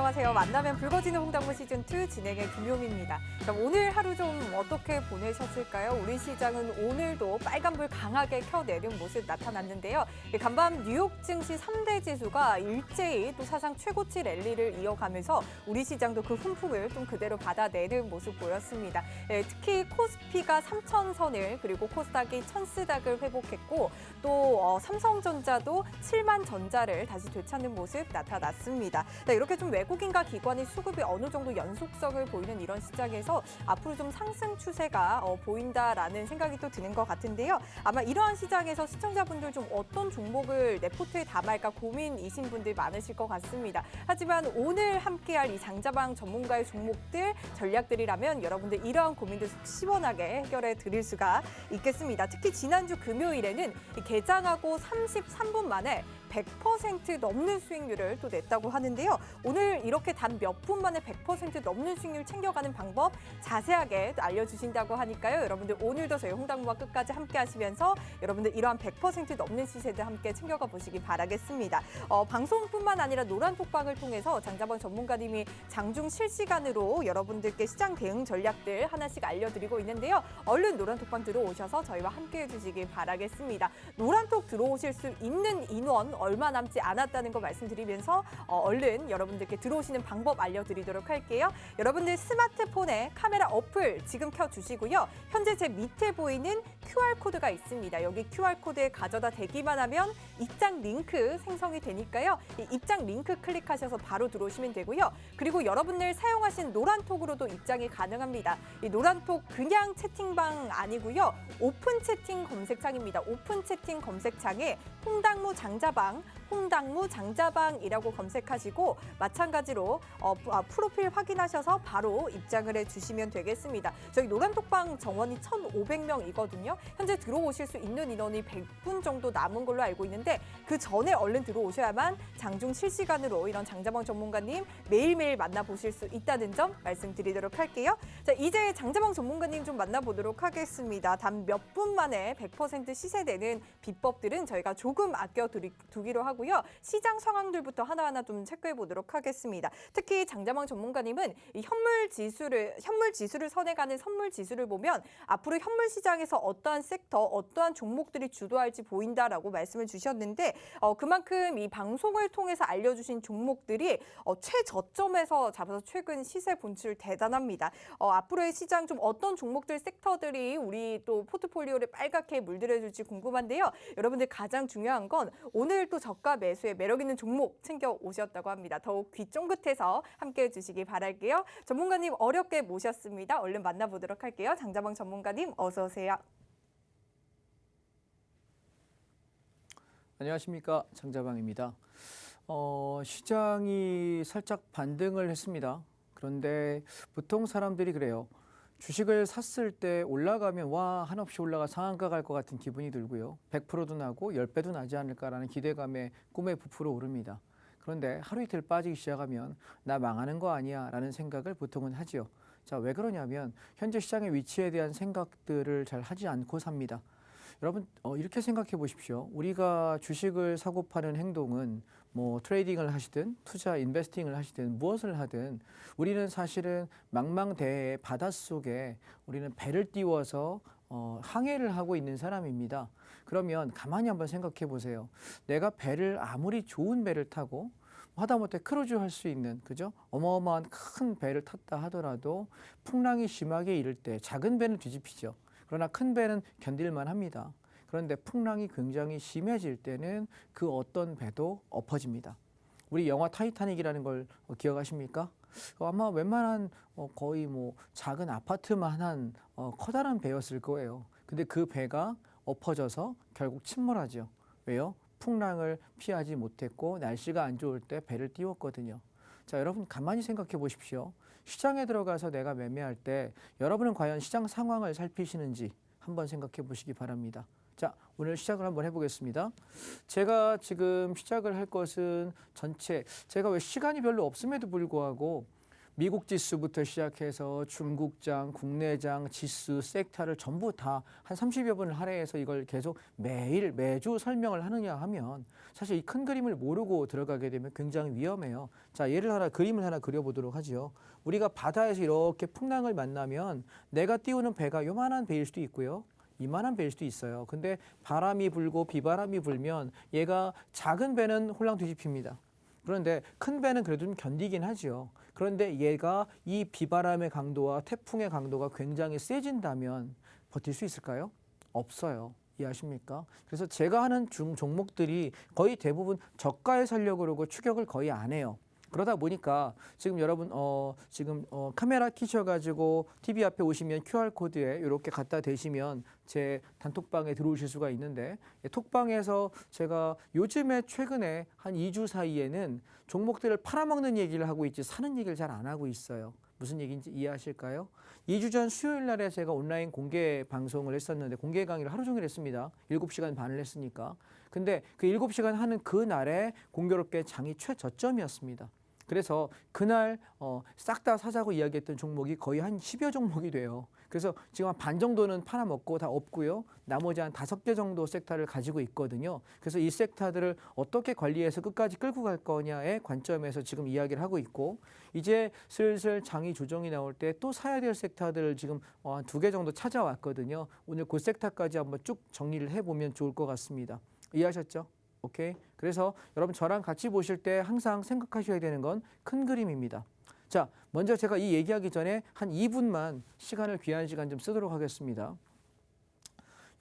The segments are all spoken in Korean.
안녕하세요. 만나면 붉어지는 홍당무 시즌2 진행의 김용입니다. 오늘 하루 좀 어떻게 보내셨을까요? 우리 시장은 오늘도 빨간불 강하게 켜내는 모습 나타났는데요. 간밤 뉴욕 증시 3대 지수가 일제히 또 사상 최고치 랠리를 이어가면서 우리 시장도 그 훈풍을 좀 그대로 받아내는 모습 보였습니다. 특히 코스피가 3,000선을 그리고 코스닥이 1,000스닥을 회복했고 또 삼성전자도 7만 전자를 다시 되찾는 모습 나타났습니다. 이렇게 좀 외국인과 기관의 수급이 어느 정도 연속성을 보이는 이런 시장에서 앞으로 좀 상승 추세가 보인다라는 생각이 또 드는 것 같은데요. 아마 이러한 시장에서 시청자분들 좀 어떤 종목을 내 포트에 담을까 고민이신 분들 많으실 것 같습니다. 하지만 오늘 함께할 이 장자방 전문가의 종목들, 전략들이라면 여러분들 이러한 고민들 속 시원하게 해결해 드릴 수가 있겠습니다. 특히 지난주 금요일에는 개장하고 33분 만에 100% 넘는 수익률을 또 냈다고 하는데요. 오늘 이렇게 단 몇 분 만에 100% 넘는 수익률 챙겨가는 방법 자세하게 또 알려주신다고 하니까요. 여러분들 오늘도 저희 홍당무와 끝까지 함께 하시면서 여러분들 이러한 100% 넘는 시세들 함께 챙겨가 보시기 바라겠습니다. 방송뿐만 아니라 노란톡방을 통해서 장자방 전문가님이 장중 실시간으로 여러분들께 시장 대응 전략들 하나씩 알려드리고 있는데요. 얼른 노란톡방 들어오셔서 저희와 함께 해주시기 바라겠습니다. 노란톡 들어오실 수 있는 인원 얼마 남지 않았다는 거 말씀드리면서 얼른 여러분들께 들어오시는 방법 알려드리도록 할게요. 여러분들 스마트폰에 카메라 어플 지금 켜주시고요. 현재 제 밑에 보이는 QR코드가 있습니다. 여기 QR코드에 가져다 대기만 하면 입장 링크 생성이 되니까요. 이 입장 링크 클릭하셔서 바로 들어오시면 되고요. 그리고 여러분들 사용하신 노란톡으로도 입장이 가능합니다. 이 노란톡 그냥 채팅방 아니고요. 오픈 채팅 검색창입니다. 오픈 채팅 검색창에 홍당무 장자방 홍당무 장자방이라고 검색하시고 마찬가지로 프로필 확인하셔서 바로 입장을 해주시면 되겠습니다. 저희 노란톡방 정원이 1,500명이거든요. 현재 들어오실 수 있는 인원이 100분 정도 남은 걸로 알고 있는데 그 전에 얼른 들어오셔야만 장중 실시간으로 이런 장자방 전문가님 매일매일 만나보실 수 있다는 점 말씀드리도록 할게요. 자, 이제 장자방 전문가님 좀 만나보도록 하겠습니다. 단 몇 분 만에 100% 시세되는 비법들은 저희가 조금 아껴두기로 하고요. 시장 상황들부터 하나하나 좀 체크해 보도록 하겠습니다. 특히 장자방 전문가님은 이 현물 지수를 선해가는 선물 지수를 보면 앞으로 현물 시장에서 어떠한 섹터, 어떠한 종목들이 주도할지 보인다라고 말씀을 주셨는데 그만큼 이 방송을 통해서 알려주신 종목들이 최저점에서 잡아서 최근 시세 본출 대단합니다. 앞으로의 시장 좀 어떤 종목들, sektor들이 우리 또 포트폴리오를 빨갛게 물들여줄지 궁금한데요. 여러분들 가장 중요한 건 오늘 또 저가 매수에 매력 있는 종목 챙겨 오셨다고 합니다. 더욱 귀 쫑긋해서 함께해 주시기 바랄게요. 전문가님 어렵게 모셨습니다. 얼른 만나보도록 할게요. 장자방 전문가님 어서 오세요. 안녕하십니까, 장자방입니다. 시장이 살짝 반등을 했습니다. 그런데 보통 사람들이 그래요. 주식을 샀을 때 올라가면 와 한없이 올라가 상한가 갈 것 같은 기분이 들고요. 100%도 나고 10배도 나지 않을까라는 기대감에 꿈에 부풀어 오릅니다. 그런데 하루 이틀 빠지기 시작하면 나 망하는 거 아니야 라는 생각을 보통은 하지요. 자, 왜 그러냐면 현재 시장의 위치에 대한 생각들을 잘 하지 않고 삽니다. 여러분 이렇게 생각해 보십시오. 우리가 주식을 사고 파는 행동은 뭐 트레이딩을 하시든 투자 인베스팅을 하시든 무엇을 하든 우리는 사실은 망망대해의 바닷속에 우리는 배를 띄워서 항해를 하고 있는 사람입니다. 그러면 가만히 한번 생각해 보세요. 내가 배를 아무리 좋은 배를 타고 하다못해 크루즈 할 수 있는 그죠? 어마어마한 큰 배를 탔다 하더라도 풍랑이 심하게 이를 때 작은 배는 뒤집히죠. 그러나 큰 배는 견딜만 합니다. 그런데 풍랑이 굉장히 심해질 때는 그 어떤 배도 엎어집니다. 우리 영화 타이타닉이라는 걸 기억하십니까? 아마 웬만한 거의 뭐 작은 아파트만한 커다란 배였을 거예요. 근데 그 배가 엎어져서 결국 침몰하죠. 왜요? 풍랑을 피하지 못했고 날씨가 안 좋을 때 배를 띄웠거든요. 자, 여러분 가만히 생각해 보십시오. 시장에 들어가서 내가 매매할 때 여러분은 과연 시장 상황을 살피시는지 한번 생각해 보시기 바랍니다. 자, 오늘 시작을 한번 해보겠습니다. 제가 지금 시작을 할 것은 제가 왜 시간이 별로 없음에도 불구하고 미국 지수부터 시작해서 중국장, 국내장, 지수, 섹터를 전부 다 한 30여 분을 할애해서 이걸 계속 매주 설명을 하느냐 하면 사실 이 큰 그림을 모르고 들어가게 되면 굉장히 위험해요. 자, 그림을 하나 그려보도록 하죠. 우리가 바다에서 이렇게 풍랑을 만나면 내가 띄우는 배가 요만한 배일 수도 있고요. 이만한 배일 수도 있어요. 근데 바람이 불고 비바람이 불면 얘가 작은 배는 홀랑 뒤집힙니다. 그런데 큰 배는 그래도 좀 견디긴 하죠. 그런데 얘가 이 비바람의 강도와 태풍의 강도가 굉장히 세진다면 버틸 수 있을까요? 없어요. 이해하십니까? 그래서 제가 하는 종목들이 거의 대부분 저가에 살려고 그러고 추격을 거의 안 해요. 그러다 보니까 지금 여러분 카메라 켜셔가지고 TV 앞에 오시면 QR코드에 이렇게 갖다 대시면 제 단톡방에 들어오실 수가 있는데 톡방에서 제가 요즘에 최근에 한 2주 사이에는 종목들을 팔아먹는 얘기를 하고 있지 사는 얘기를 잘 안 하고 있어요. 무슨 얘기인지 이해하실까요? 2주 전 수요일 날에 제가 온라인 공개 방송을 했었는데 공개 강의를 하루 종일 했습니다. 7시간 반을 했으니까. 근데 그 7시간 하는 그 날에 공교롭게 장이 최저점이었습니다. 그래서 그날 싹 다 사자고 이야기했던 종목이 거의 한 10여 종목이 돼요. 그래서 지금 한 반 정도는 팔아먹고 다 없고요. 나머지 한 5개 정도 섹터를 가지고 있거든요. 그래서 이 섹터들을 어떻게 관리해서 끝까지 끌고 갈 거냐의 관점에서 지금 이야기를 하고 있고 이제 슬슬 장이 조정이 나올 때 또 사야 될 섹터들을 지금 한 2개 정도 찾아왔거든요. 오늘 그 섹터까지 한번 쭉 정리를 해보면 좋을 것 같습니다. 이해하셨죠? 오케이. 그래서 여러분 저랑 같이 보실 때 항상 생각하셔야 되는 건 큰 그림입니다. 자, 먼저 제가 이 얘기하기 전에 한 2분만 귀한 시간 좀 쓰도록 하겠습니다.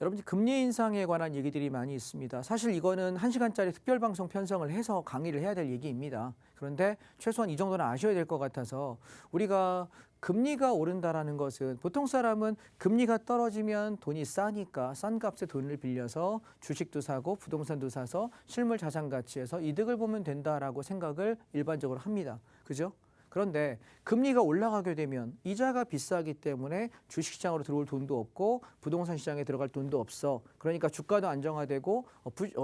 여러분 금리 인상에 관한 얘기들이 많이 있습니다. 사실 이거는 1시간짜리 특별방송 편성을 해서 강의를 해야 될 얘기입니다. 그런데 최소한 이 정도는 아셔야 될 것 같아서 우리가 금리가 오른다라는 것은 보통 사람은 금리가 떨어지면 돈이 싸니까 싼 값에 돈을 빌려서 주식도 사고 부동산도 사서 실물 자산 가치에서 이득을 보면 된다라고 생각을 일반적으로 합니다. 그죠? 그런데 금리가 올라가게 되면 이자가 비싸기 때문에 주식시장으로 들어올 돈도 없고 부동산 시장에 들어갈 돈도 없어. 그러니까 주가도 안정화되고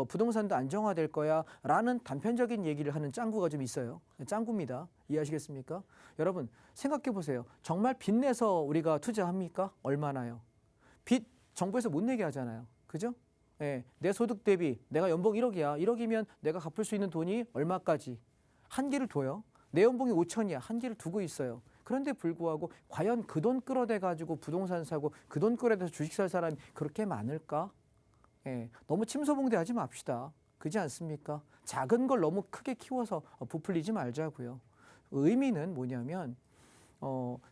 부동산도 안정화될 거야 라는 단편적인 얘기를 하는 짱구가 좀 있어요. 짱구입니다. 이해하시겠습니까? 여러분 생각해 보세요. 정말 빚 내서 우리가 투자합니까? 얼마나요? 빚 정부에서 못 내게 하잖아요. 그죠? 예, 내 소득 대비 내가 연봉 1억이야. 1억이면 내가 갚을 수 있는 돈이 얼마까지? 한계를 둬요. 내 연봉이 5천이야. 한계를 두고 있어요. 그런데 불구하고 과연 그 돈 끌어대 가지고 부동산 사고 그 돈 끌어대서 주식 살 사람이 그렇게 많을까? 예, 너무 침소봉대하지 맙시다. 그렇지 않습니까? 작은 걸 너무 크게 키워서 부풀리지 말자고요. 의미는 뭐냐면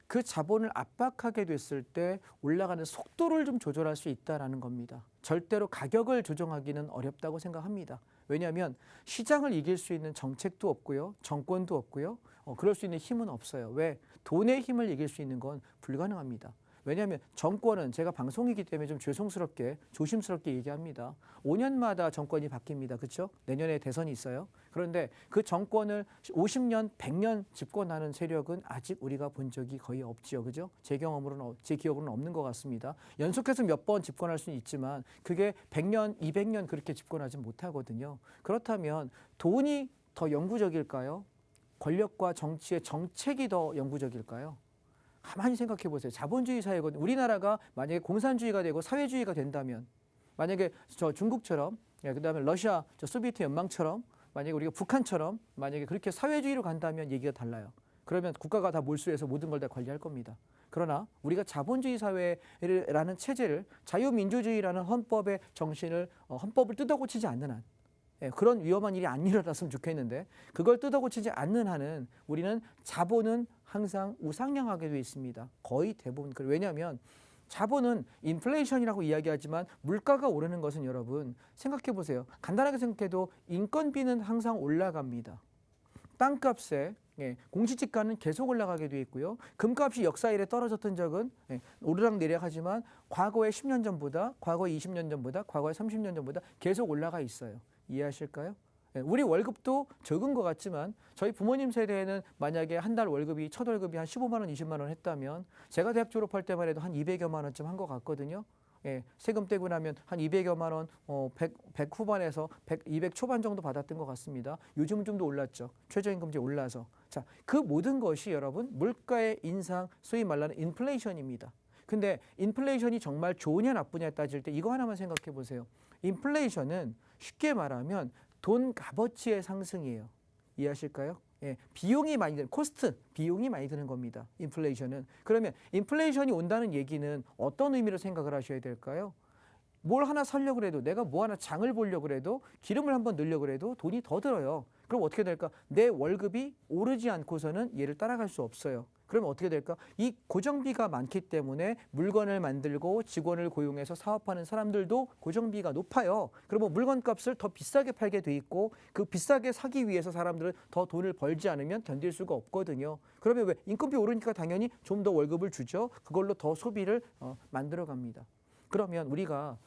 그 자본을 압박하게 됐을 때 올라가는 속도를 좀 조절할 수 있다라는 겁니다. 절대로 가격을 조정하기는 어렵다고 생각합니다. 왜냐하면 시장을 이길 수 있는 정책도 없고요. 정권도 없고요. 그럴 수 있는 힘은 없어요. 왜? 돈의 힘을 이길 수 있는 건 불가능합니다. 왜냐하면 정권은 제가 방송이기 때문에 좀 조심스럽게 얘기합니다. 5년마다 정권이 바뀝니다. 그렇죠? 내년에 대선이 있어요. 그런데 그 정권을 50년, 100년 집권하는 세력은 아직 우리가 본 적이 거의 없지요. 그죠? 제 기억으로는 없는 것 같습니다. 연속해서 몇 번 집권할 수는 있지만 그게 100년, 200년 그렇게 집권하지 못하거든요. 그렇다면 돈이 더 영구적일까요? 권력과 정치의 정책이 더 영구적일까요? 가만히 생각해 보세요. 자본주의 사회거든요. 우리나라가 만약에 공산주의가 되고 사회주의가 된다면 만약에 저 중국처럼 그다음에 러시아 저 소비에트 연방처럼 만약에 우리가 북한처럼 만약에 그렇게 사회주의로 간다면 얘기가 달라요. 그러면 국가가 다 몰수해서 모든 걸 다 관리할 겁니다. 그러나 우리가 자본주의 사회라는 체제를 자유민주주의라는 헌법의 정신을 헌법을 뜯어고치지 않는 한 그런 위험한 일이 안 일어났으면 좋겠는데 그걸 뜯어고치지 않는 한은 우리는 자본은 항상 우상향하게 되어 있습니다. 거의 대부분. 왜냐하면 자본은 인플레이션이라고 이야기하지만 물가가 오르는 것은 여러분 생각해 보세요. 간단하게 생각해도 인건비는 항상 올라갑니다. 땅값에 공시지가는 계속 올라가게 되어 있고요. 금값이 역사 이래 떨어졌던 적은 오르락내리락하지만 과거의 10년 전보다 과거의 20년 전보다 과거의 30년 전보다 계속 올라가 있어요. 이해하실까요? 우리 월급도 적은 것 같지만 저희 부모님 세대에는 만약에 한 달 월급이 첫 월급이 한 15만 원, 20만 원 했다면 제가 대학 졸업할 때만 해도 한 200여만 원쯤 한 것 같거든요. 세금 떼고 나면 한 200여만 원, 100 후반에서 200 초반 정도 받았던 것 같습니다. 요즘은 좀 더 올랐죠. 최저임금제 올라서. 자, 그 모든 것이 여러분 물가의 인상, 소위 말하는 인플레이션입니다. 근데 인플레이션이 정말 좋으냐 나쁘냐 따질 때 이거 하나만 생각해 보세요. 인플레이션은 쉽게 말하면 돈 값어치의 상승이에요. 이해하실까요? 예, 비용이 많이 드는 코스트, 비용이 많이 드는 겁니다. 인플레이션은. 그러면 인플레이션이 온다는 얘기는 어떤 의미로 생각을 하셔야 될까요? 뭘 하나 사려고 해도 내가 뭐 하나 장을 보려고 해도 기름을 한번 넣으려고 해도 돈이 더 들어요. 그럼 어떻게 될까? 내 월급이 오르지 않고서는 얘를 따라갈 수 없어요. 그러면 어떻게 될까? 이 고정비가 많기 때문에 물건을 만들고 직원을 고용해서 사업하는 사람들도 고정비가 높아요. 그러면 물건값을 더 비싸게 팔게 돼 있고 그 비싸게 사기 위해서 사람들은 더 돈을 벌지 않으면 견딜 수가 없거든요. 그러면 왜? 인건비 오르니까 당연히 좀 더 월급을 주죠. 그걸로 더 소비를 만들어 갑니다. 그러면 우리가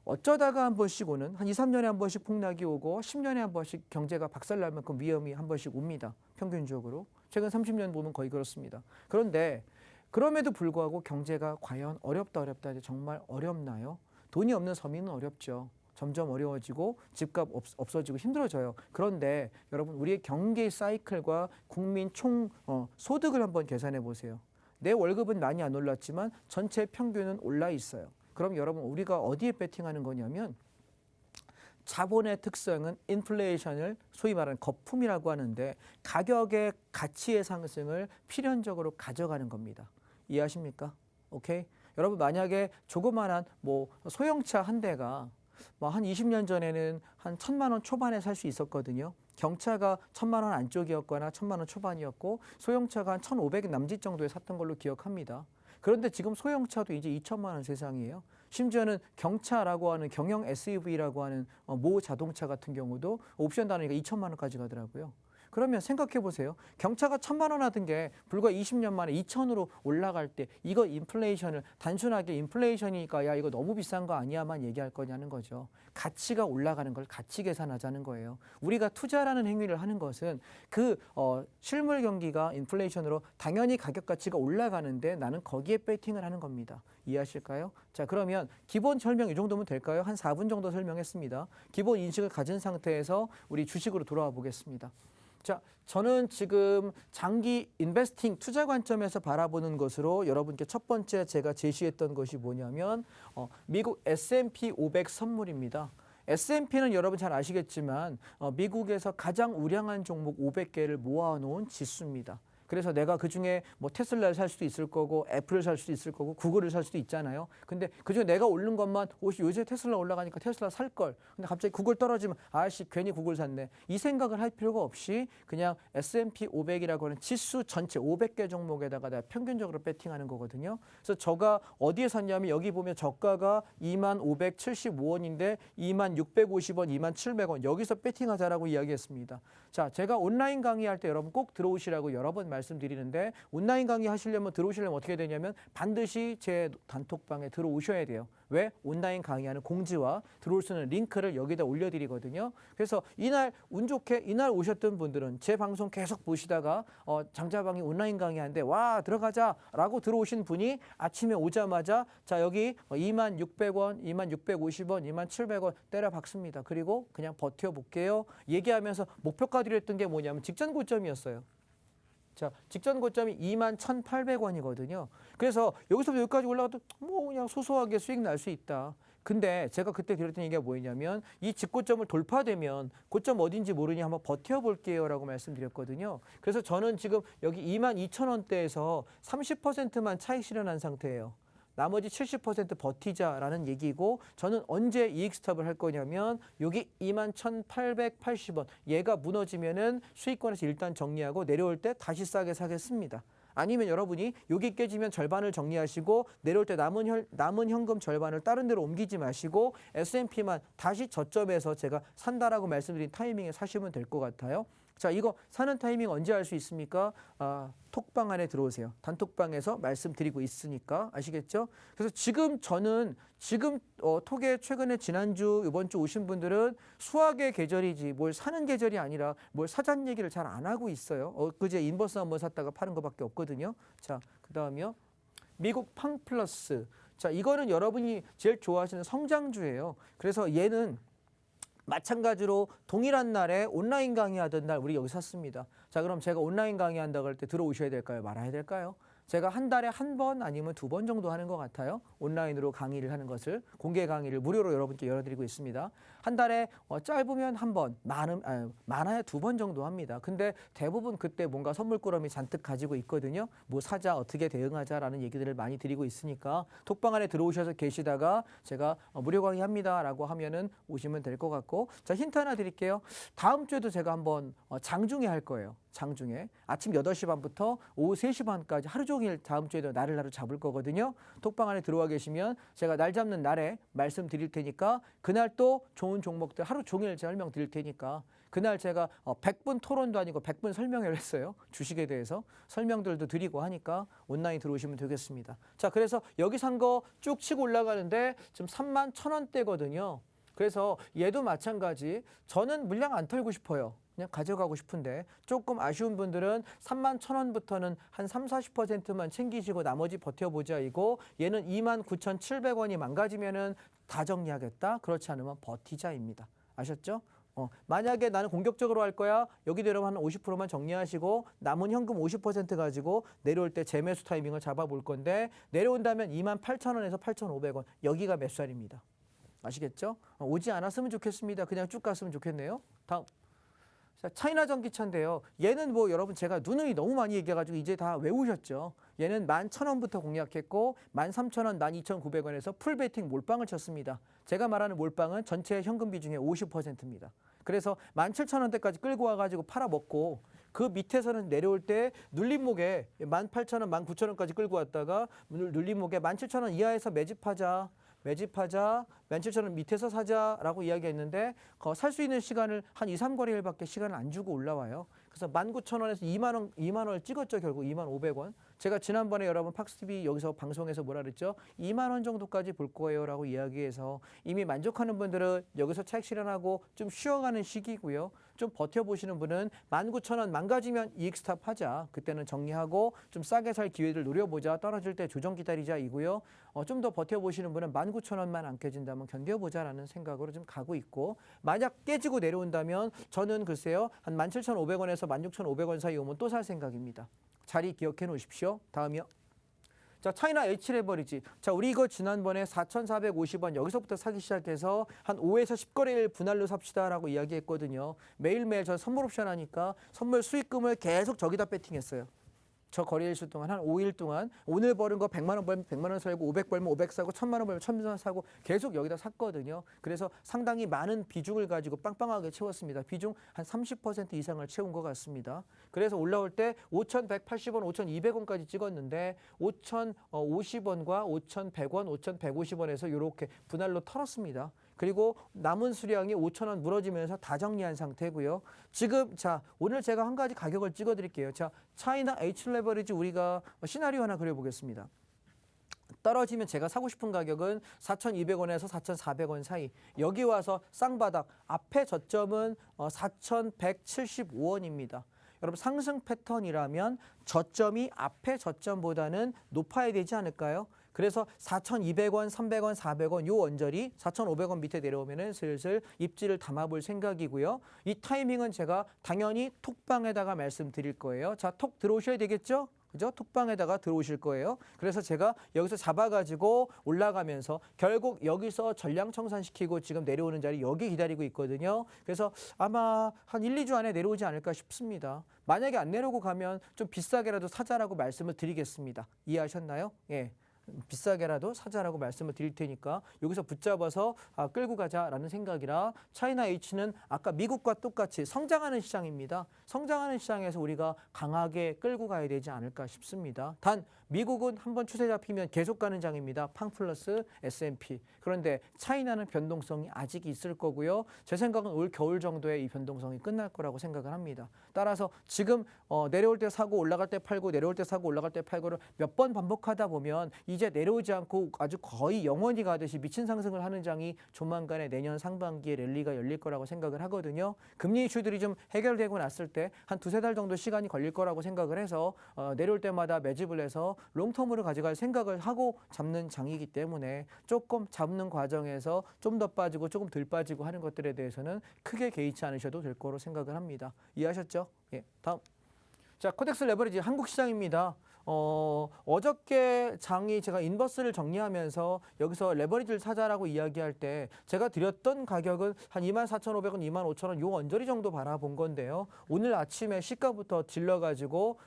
어쩌다가 한 번씩 오는 한 2, 3년에 한 번씩 폭락이 오고 10년에 한 번씩 경제가 박살날 만큼 위험이 한 번씩 옵니다. 평균적으로. 최근 30년 보면 거의 그렇습니다. 그런데 그럼에도 불구하고 경제가 과연 어렵다 정말 어렵나요? 돈이 없는 서민은 어렵죠. 점점 어려워지고 집값 없어지고 힘들어져요. 그런데 여러분 우리의 경제 사이클과 국민 총 소득을 한번 계산해 보세요. 내 월급은 많이 안 올랐지만 전체 평균은 올라 있어요. 그럼 여러분 우리가 어디에 베팅하는 거냐면 자본의 특성은 인플레이션을 소위 말하는 거품이라고 하는데 가격의 가치의 상승을 필연적으로 가져가는 겁니다. 이해하십니까? 오케이? 여러분 만약에 조그만한 뭐 소형차 한 대가 뭐 한 20년 전에는 한 1,000만 원 초반에 살 수 있었거든요. 경차가 1,000만 원 안쪽이었거나 1,000만 원 초반이었고 소형차가 한 1,500 남짓 정도에 샀던 걸로 기억합니다. 그런데 지금 소형차도 이제 2천만 원 세상이에요. 심지어는 경차라고 하는 경영 SUV라고 하는 모 자동차 같은 경우도 옵션 달으니까 2천만 원까지 가더라고요. 그러면 생각해 보세요. 경차가 1,000만 원 하던 게 불과 20년 만에 2천으로 올라갈 때 이거 인플레이션을 단순하게 인플레이션이니까 야 이거 너무 비싼 거 아니야만 얘기할 거냐는 거죠. 가치가 올라가는 걸 가치 계산하자는 거예요. 우리가 투자라는 행위를 하는 것은 그 실물 경기가 인플레이션으로 당연히 가격 가치가 올라가는데 나는 거기에 베팅을 하는 겁니다. 이해하실까요? 자, 그러면 기본 설명 이 정도면 될까요? 한 4분 정도 설명했습니다. 기본 인식을 가진 상태에서 우리 주식으로 돌아와 보겠습니다. 자, 저는 지금 장기 인베스팅 투자 관점에서 바라보는 것으로 여러분께 첫 번째 제가 제시했던 것이 뭐냐면 미국 S&P 500 선물입니다. S&P는 여러분 잘 아시겠지만 미국에서 가장 우량한 종목 500개를 모아놓은 지수입니다. 그래서 내가 그중에 뭐 테슬라를 살 수도 있을 거고 애플을 살 수도 있을 거고 구글을 살 수도 있잖아요. 근데 그중에 내가 오른 것만 요새 테슬라 올라가니까 테슬라 살 걸. 근데 갑자기 구글 떨어지면 아씨 괜히 구글 샀네. 이 생각을 할 필요가 없이 그냥 S&P 500이라고 하는 지수 전체 500개 종목에다가 내가 평균적으로 베팅하는 거거든요. 그래서 저가 어디에 샀냐면 여기 보면 저가가 2575원인데 2650원, 2700원 여기서 베팅하자라고 이야기했습니다. 자, 제가 온라인 강의할 때 여러분 꼭 들어오시라고 여러 번 말씀드리는데 온라인 강의 하시려면 들어오시려면 어떻게 되냐면 반드시 제 단톡방에 들어오셔야 돼요. 왜? 온라인 강의하는 공지와 들어올 수 있는 링크를 여기다 올려드리거든요. 그래서 이날 운 좋게 이날 오셨던 분들은 제 방송 계속 보시다가 장자방이 온라인 강의하는데 와 들어가자라고 들어오신 분이 아침에 오자마자 자 여기 2600원, 2650원, 2700원 때려 박습니다. 그리고 그냥 버텨볼게요. 얘기하면서 목표가 드렸던 게 뭐냐면 직전 고점이었어요. 자, 직전 고점이 21,800원이거든요. 그래서 여기서부터 여기까지 올라가도 뭐 그냥 소소하게 수익 날 수 있다. 근데 제가 그때 드렸던 얘기가 뭐였냐면 이 직고점을 돌파되면 고점 어딘지 모르니 한번 버텨볼게요 라고 말씀드렸거든요. 그래서 저는 지금 여기 22,000원대에서 30%만 차익 실현한 상태예요. 나머지 70% 버티자라는 얘기고 저는 언제 이익 스탑을 할 거냐면 여기 21,880원 얘가 무너지면은 수익권에서 일단 정리하고 내려올 때 다시 싸게 사겠습니다. 아니면 여러분이 여기 깨지면 절반을 정리하시고 내려올 때 남은 현금 절반을 다른 데로 옮기지 마시고 S&P만 다시 저점에서 제가 산다라고 말씀드린 타이밍에 사시면 될 것 같아요. 자, 이거 사는 타이밍 언제 알 수 있습니까? 톡방 안에 들어오세요. 단톡방에서 말씀드리고 있으니까 아시겠죠? 그래서 저는 톡에 최근에 지난주 이번 주 오신 분들은 수학의 계절이지 뭘 사는 계절이 아니라 뭘 사자는 얘기를 잘 안 하고 있어요. 그제 인버스 한번 샀다가 파는 것밖에 없거든요. 자, 그다음이요. 미국 팡플러스. 자, 이거는 여러분이 제일 좋아하시는 성장주예요. 그래서 얘는 마찬가지로 동일한 날에 온라인 강의하던 날 우리 여기 샀습니다. 자, 그럼 제가 온라인 강의한다고 할 때 들어오셔야 될까요? 말아야 될까요? 제가 한 달에 한 번 아니면 2번 정도 하는 것 같아요. 온라인으로 강의를 하는 것을, 공개 강의를 무료로 여러분께 열어드리고 있습니다. 한 달에 짧으면 한 번, 많아야 2번 정도 합니다. 근데 대부분 그때 뭔가 선물꾸러미 잔뜩 가지고 있거든요. 뭐 사자, 어떻게 대응하자라는 얘기들을 많이 드리고 있으니까 톡방 안에 들어오셔서 계시다가 제가 무료 강의합니다라고 하면은 오시면 될 것 같고, 자, 힌트 하나 드릴게요. 다음 주에도 제가 한번 장중에 할 거예요. 장중에 아침 8시 반부터 오후 3시 반까지 하루 종일 다음 주에도 날을 잡을 거거든요. 톡방 안에 들어와 계시면 제가 날 잡는 날에 말씀드릴 테니까 그날 또 좋은 종목들 하루 종일 설명드릴 테니까 그날 제가 100분 토론도 아니고 100분 설명회를 했어요. 주식에 대해서 설명들도 드리고 하니까 온라인 들어오시면 되겠습니다. 자, 그래서 여기 산 거 쭉 치고 올라가는데 지금 31,000원대거든요. 그래서 얘도 마찬가지. 저는 물량 안 털고 싶어요. 그냥 가져가고 싶은데 조금 아쉬운 분들은 31,000원부터는 한 30~40%만 챙기시고 나머지 버텨보자 이고, 얘는 29,700원이 망가지면은 다 정리하겠다. 그렇지 않으면 버티자입니다. 아셨죠? 만약에 나는 공격적으로 할 거야. 여기 내려오면 한 50%만 정리하시고 남은 현금 50% 가지고 내려올 때 재매수 타이밍을 잡아볼 건데, 내려온다면 28,000원에서 8,500원 여기가 매수알입니다. 아시겠죠? 오지 않았으면 좋겠습니다. 그냥 쭉 갔으면 좋겠네요. 다음. 자, 차이나 전기차인데요. 얘는 뭐 여러분 제가 누누이 너무 많이 얘기해가지고 이제 다 외우셨죠. 얘는 11,000원부터 공략했고 13,000원, 12,900원에서 풀베팅 몰빵을 쳤습니다. 제가 말하는 몰빵은 전체 현금 비중의 50%입니다. 그래서 17,000원대까지 끌고 와가지고 팔아먹고 그 밑에서는 내려올 때 눌림목에 18,000원, 19,000원까지 끌고 왔다가 눌림목에 17,000원 이하에서 매집하자. 17,000원 밑에서 사자라고 이야기했는데 살 수 있는 시간을 한 2, 3거래일밖에 시간을 안 주고 올라와요. 그래서 19,000원에서 2만 원을 찍었죠. 결국 2,500원. 제가 지난번에 여러분 팍스TV 여기서 방송에서 뭐라 그랬죠? 2만 원 정도까지 볼 거예요 라고 이야기해서 이미 만족하는 분들은 여기서 차익 실현하고 좀 쉬어가는 시기고요. 좀 버텨보시는 분은 19,000원 망가지면 이익 스탑 하자. 그때는 정리하고 좀 싸게 살 기회를 노려보자. 떨어질 때 조정 기다리자 이고요. 좀 더 버텨보시는 분은 19,000원만 안 깨진다면 견뎌보자라는 생각으로 좀 가고 있고, 만약 깨지고 내려온다면 저는 글쎄요. 한 17,500원에서 16,500원 사이 오면 또 살 생각입니다. 자리 기억해 놓으십시오. 다음이요. 자, 차이나 H레버리지. 자, 우리 이거 지난번에 4,450원 여기서부터 사기 시작해서 한 5에서 10거래일 분할로 삽시다라고 이야기했거든요. 매일매일 저 선물 옵션 하니까 선물 수익금을 계속 저기다 배팅했어요. 저 거래일수 동안 한 5일 동안 오늘 벌은 거 100만 원 벌면 100만 원 사고 500 벌면 500 사고 1,000만 원 벌면 1,000만 원 사고 계속 여기다 샀거든요. 그래서 상당히 많은 비중을 가지고 빵빵하게 채웠습니다. 비중 한 30% 이상을 채운 것 같습니다. 그래서 올라올 때 5,180원, 5,200원까지 찍었는데 5,050원과 5,100원, 5,150원에서 이렇게 분할로 털었습니다. 그리고 남은 수량이 5,000원 무너지면서 다 정리한 상태고요. 지금 자, 오늘 제가 한 가지 가격을 찍어 드릴게요. 자, 차이나 H레버리지 우리가 시나리오 하나 그려 보겠습니다. 떨어지면 제가 사고 싶은 가격은 4,200원에서 4,400원 사이. 여기 와서 쌍바닥. 앞에 저점은 4,175원입니다. 여러분 상승 패턴이라면 저점이 앞에 저점보다는 높아야 되지 않을까요? 그래서 4,200원, 300원, 400원 요 언저리 4,500원 밑에 내려오면은 슬슬 입지를 담아볼 생각이고요. 이 타이밍은 제가 당연히 톡방에다가 말씀드릴 거예요. 자, 톡 들어오셔야 되겠죠? 그죠? 톡방에다가 들어오실 거예요. 그래서 제가 여기서 잡아가지고 올라가면서 결국 여기서 전량 청산시키고 지금 내려오는 자리 여기 기다리고 있거든요. 그래서 아마 한 1, 2주 안에 내려오지 않을까 싶습니다. 만약에 안 내려오고 가면 좀 비싸게라도 사자라고 말씀을 드리겠습니다. 이해하셨나요? 예. 비싸게라도 사자라고 말씀을 드릴 테니까 여기서 붙잡아서 끌고 가자라는 생각이라, 차이나 H는 아까 미국과 똑같이 성장하는 시장입니다. 성장하는 시장에서 우리가 강하게 끌고 가야 되지 않을까 싶습니다. 단 미국은 한번 추세 잡히면 계속 가는 장입니다. 팡 플러스 S&P. 그런데 차이나는 변동성이 아직 있을 거고요. 제 생각은 올 겨울 정도에 이 변동성이 끝날 거라고 생각을 합니다. 따라서 지금 내려올 때 사고 올라갈 때 팔고 내려올 때 사고 올라갈 때 팔고를 몇 번 반복하다 보면 이제 내려오지 않고 아주 거의 영원히 가듯이 미친 상승을 하는 장이 조만간에 내년 상반기에 랠리가 열릴 거라고 생각을 하거든요. 금리 이슈들이 좀 해결되고 났을 때 한 두세 달 정도 시간이 걸릴 거라고 생각을 해서 내려올 때마다 매집을 해서 롱텀으로 가져갈 생각을 하고 잡는 장이기 때문에 조금 잡는 과정에서 좀 더 빠지고 조금 덜 빠지고 하는 것들에 대해서는 크게 개의치 않으셔도 될 거로 생각을 합니다. 이해하셨죠? 예, 다음. 자, 코덱스 레버리지 한국 시장입니다. 어저께 장이 제가 인버스를 정리하면서 여기서 레버리지를 사자라고 이야기할 때 제가 드렸던 가격은 한 24,500원, 25,000원 요 언저리 정도 바라본 건데요. 오늘 아침에 시가부터 질러가지고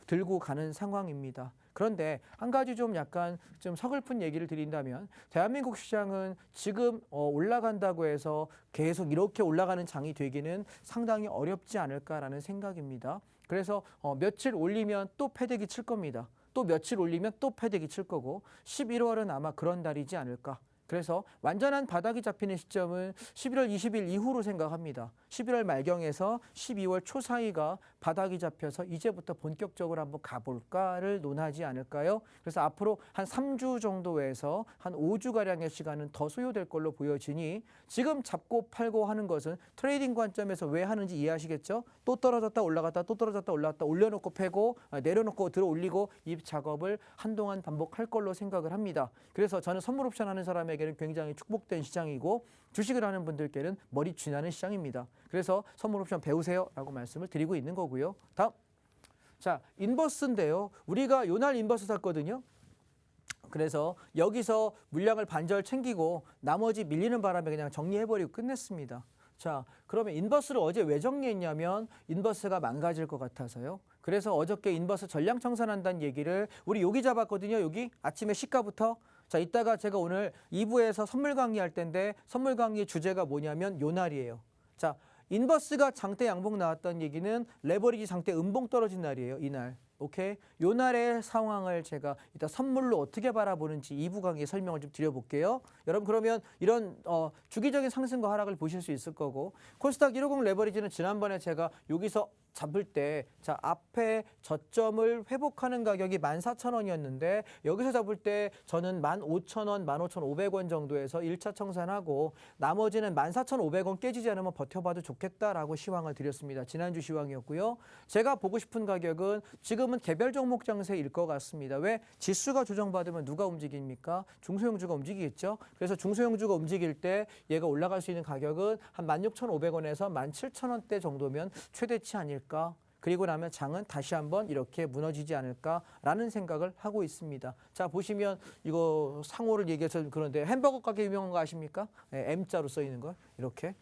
들고 가는 상황입니다. 그런데 한 가지 좀 약간 좀 서글픈 얘기를 드린다면 대한민국 시장은 지금 올라간다고 해서 계속 이렇게 올라가는 장이 되기는 상당히 어렵지 않을까라는 생각입니다. 그래서 며칠 올리면 또 패대기 칠 겁니다. 또 며칠 올리면 또 패대기 칠 거고 11월은 아마 그런 달이지 않을까. 그래서 완전한 바닥이 잡히는 시점은 11월 20일 이후로 생각합니다. 11월 말경에서 12월 초 사이가 바닥이 잡혀서 이제부터 본격적으로 한번 가볼까를 논하지 않을까요? 그래서 앞으로 한 3주 정도에서 한 5주가량의 시간은 더 소요될 걸로 보여지니 지금 잡고 팔고 하는 것은 트레이딩 관점에서 왜 하는지 이해하시겠죠? 또 떨어졌다 올라갔다 또 떨어졌다 올라갔다 올려놓고 패고 내려놓고 들어 올리고 이 작업을 한동안 반복할 걸로 생각을 합니다. 그래서 저는 선물 옵션 하는 사람에게는 굉장히 축복된 시장이고 주식을 하는 분들께는 머리 쥐나는 시장입니다. 그래서 선물 옵션 배우세요 라고 말씀을 드리고 있는 거고요. 다음. 자, 인버스인데요. 우리가 요날 인버스 샀거든요. 그래서 여기서 물량을 반절 챙기고 나머지 밀리는 바람에 그냥 정리해버리고 끝냈습니다. 자, 그러면 인버스를 어제 왜 정리했냐면 인버스가 망가질 것 같아서요. 그래서 어저께 인버스 전량 청산한다는 얘기를 우리 여기 잡았거든요. 여기 아침에 시가부터. 자, 이따가 제가 오늘 2부에서 선물 강의할 텐데 선물 강의의 주제가 뭐냐면 요 날이에요. 자, 인버스가 장대 양봉 나왔다는 얘기는 레버리지 장대 음봉 떨어진 날이에요. 이날. 오케이. 요 날의 상황을 제가 이따 선물로 어떻게 바라보는지 2부 강의에 설명을 좀 드려볼게요. 여러분 그러면 이런 주기적인 상승과 하락을 보실 수 있을 거고 코스닥 150 레버리지는 지난번에 제가 여기서 잡을 때 자 앞에 저점을 회복하는 가격이 14,000원이었는데 여기서 잡을 때 저는 15,000원, 15,500원 정도에서 1차 청산하고 나머지는 14,500원 깨지지 않으면 버텨봐도 좋겠다라고 시황을 드렸습니다. 지난주 시황이었고요. 제가 보고 싶은 가격은 지금은 개별 종목 장세일 것 같습니다. 왜? 지수가 조정받으면 누가 움직입니까? 중소형주가 움직이겠죠. 그래서 중소형주가 움직일 때 얘가 올라갈 수 있는 가격은 한 16,500원에서 17,000원대 정도면 최대치 아닐까? 그리고 나면 장은 다시 한번 이렇게 무너지지 않을까라는 생각을 하고 있습니다. 자, 보시면 이거 상호를 얘기해서 그런데 햄버거 가게 유명한 거 아십니까? M자로 써 있는 거 이렇게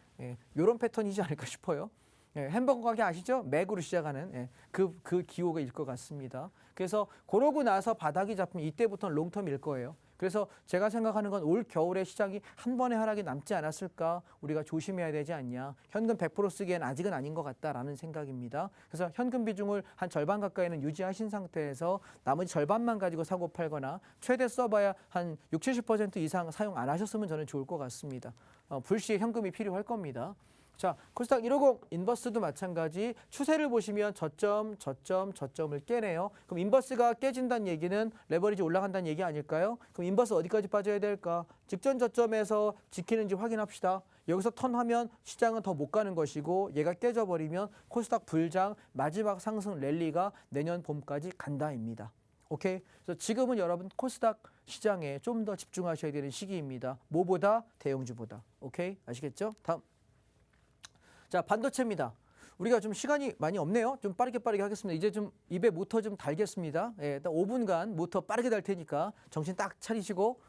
이런 패턴이지 않을까 싶어요. 햄버거 가게 아시죠? 맥으로 시작하는 그 기호가 일 것 같습니다. 그래서 그러고 나서 바닥이 잡히면 이때부터는 롱텀일 거예요. 그래서 제가 생각하는 건 올 겨울에 시장이 한 번의 하락이 남지 않았을까 우리가 조심해야 되지 않냐. 현금 100% 쓰기엔 아직은 아닌 것 같다라는 생각입니다. 그래서 현금 비중을 한 절반 가까이는 유지하신 상태에서 나머지 절반만 가지고 사고 팔거나 최대 써봐야 한 60, 70% 이상 사용 안 하셨으면 저는 좋을 것 같습니다. 불시에 현금이 필요할 겁니다. 자, 코스닥 150 인버스도 마찬가지 추세를 보시면 저점을 깨네요. 그럼 인버스가 깨진다는 얘기는 레버리지 올라간다는 얘기 아닐까요? 그럼 인버스 어디까지 빠져야 될까? 직전 저점에서 지키는지 확인합시다. 여기서 턴하면 시장은 더 못 가는 것이고 얘가 깨져버리면 코스닥 불장 마지막 상승 랠리가 내년 봄까지 간다입니다. 오케이? 그래서 지금은 여러분 코스닥 시장에 좀 더 집중하셔야 되는 시기입니다. 뭐보다? 대형주보다. 오케이? 아시겠죠? 다음. 자, 반도체입니다. 우리가 좀 시간이 많이 없네요. 좀 빠르게 하겠습니다. 이제 좀 입에 모터 좀 달겠습니다. 딱 5분간 모터 빠르게 달 테니까 정신 딱 차리시고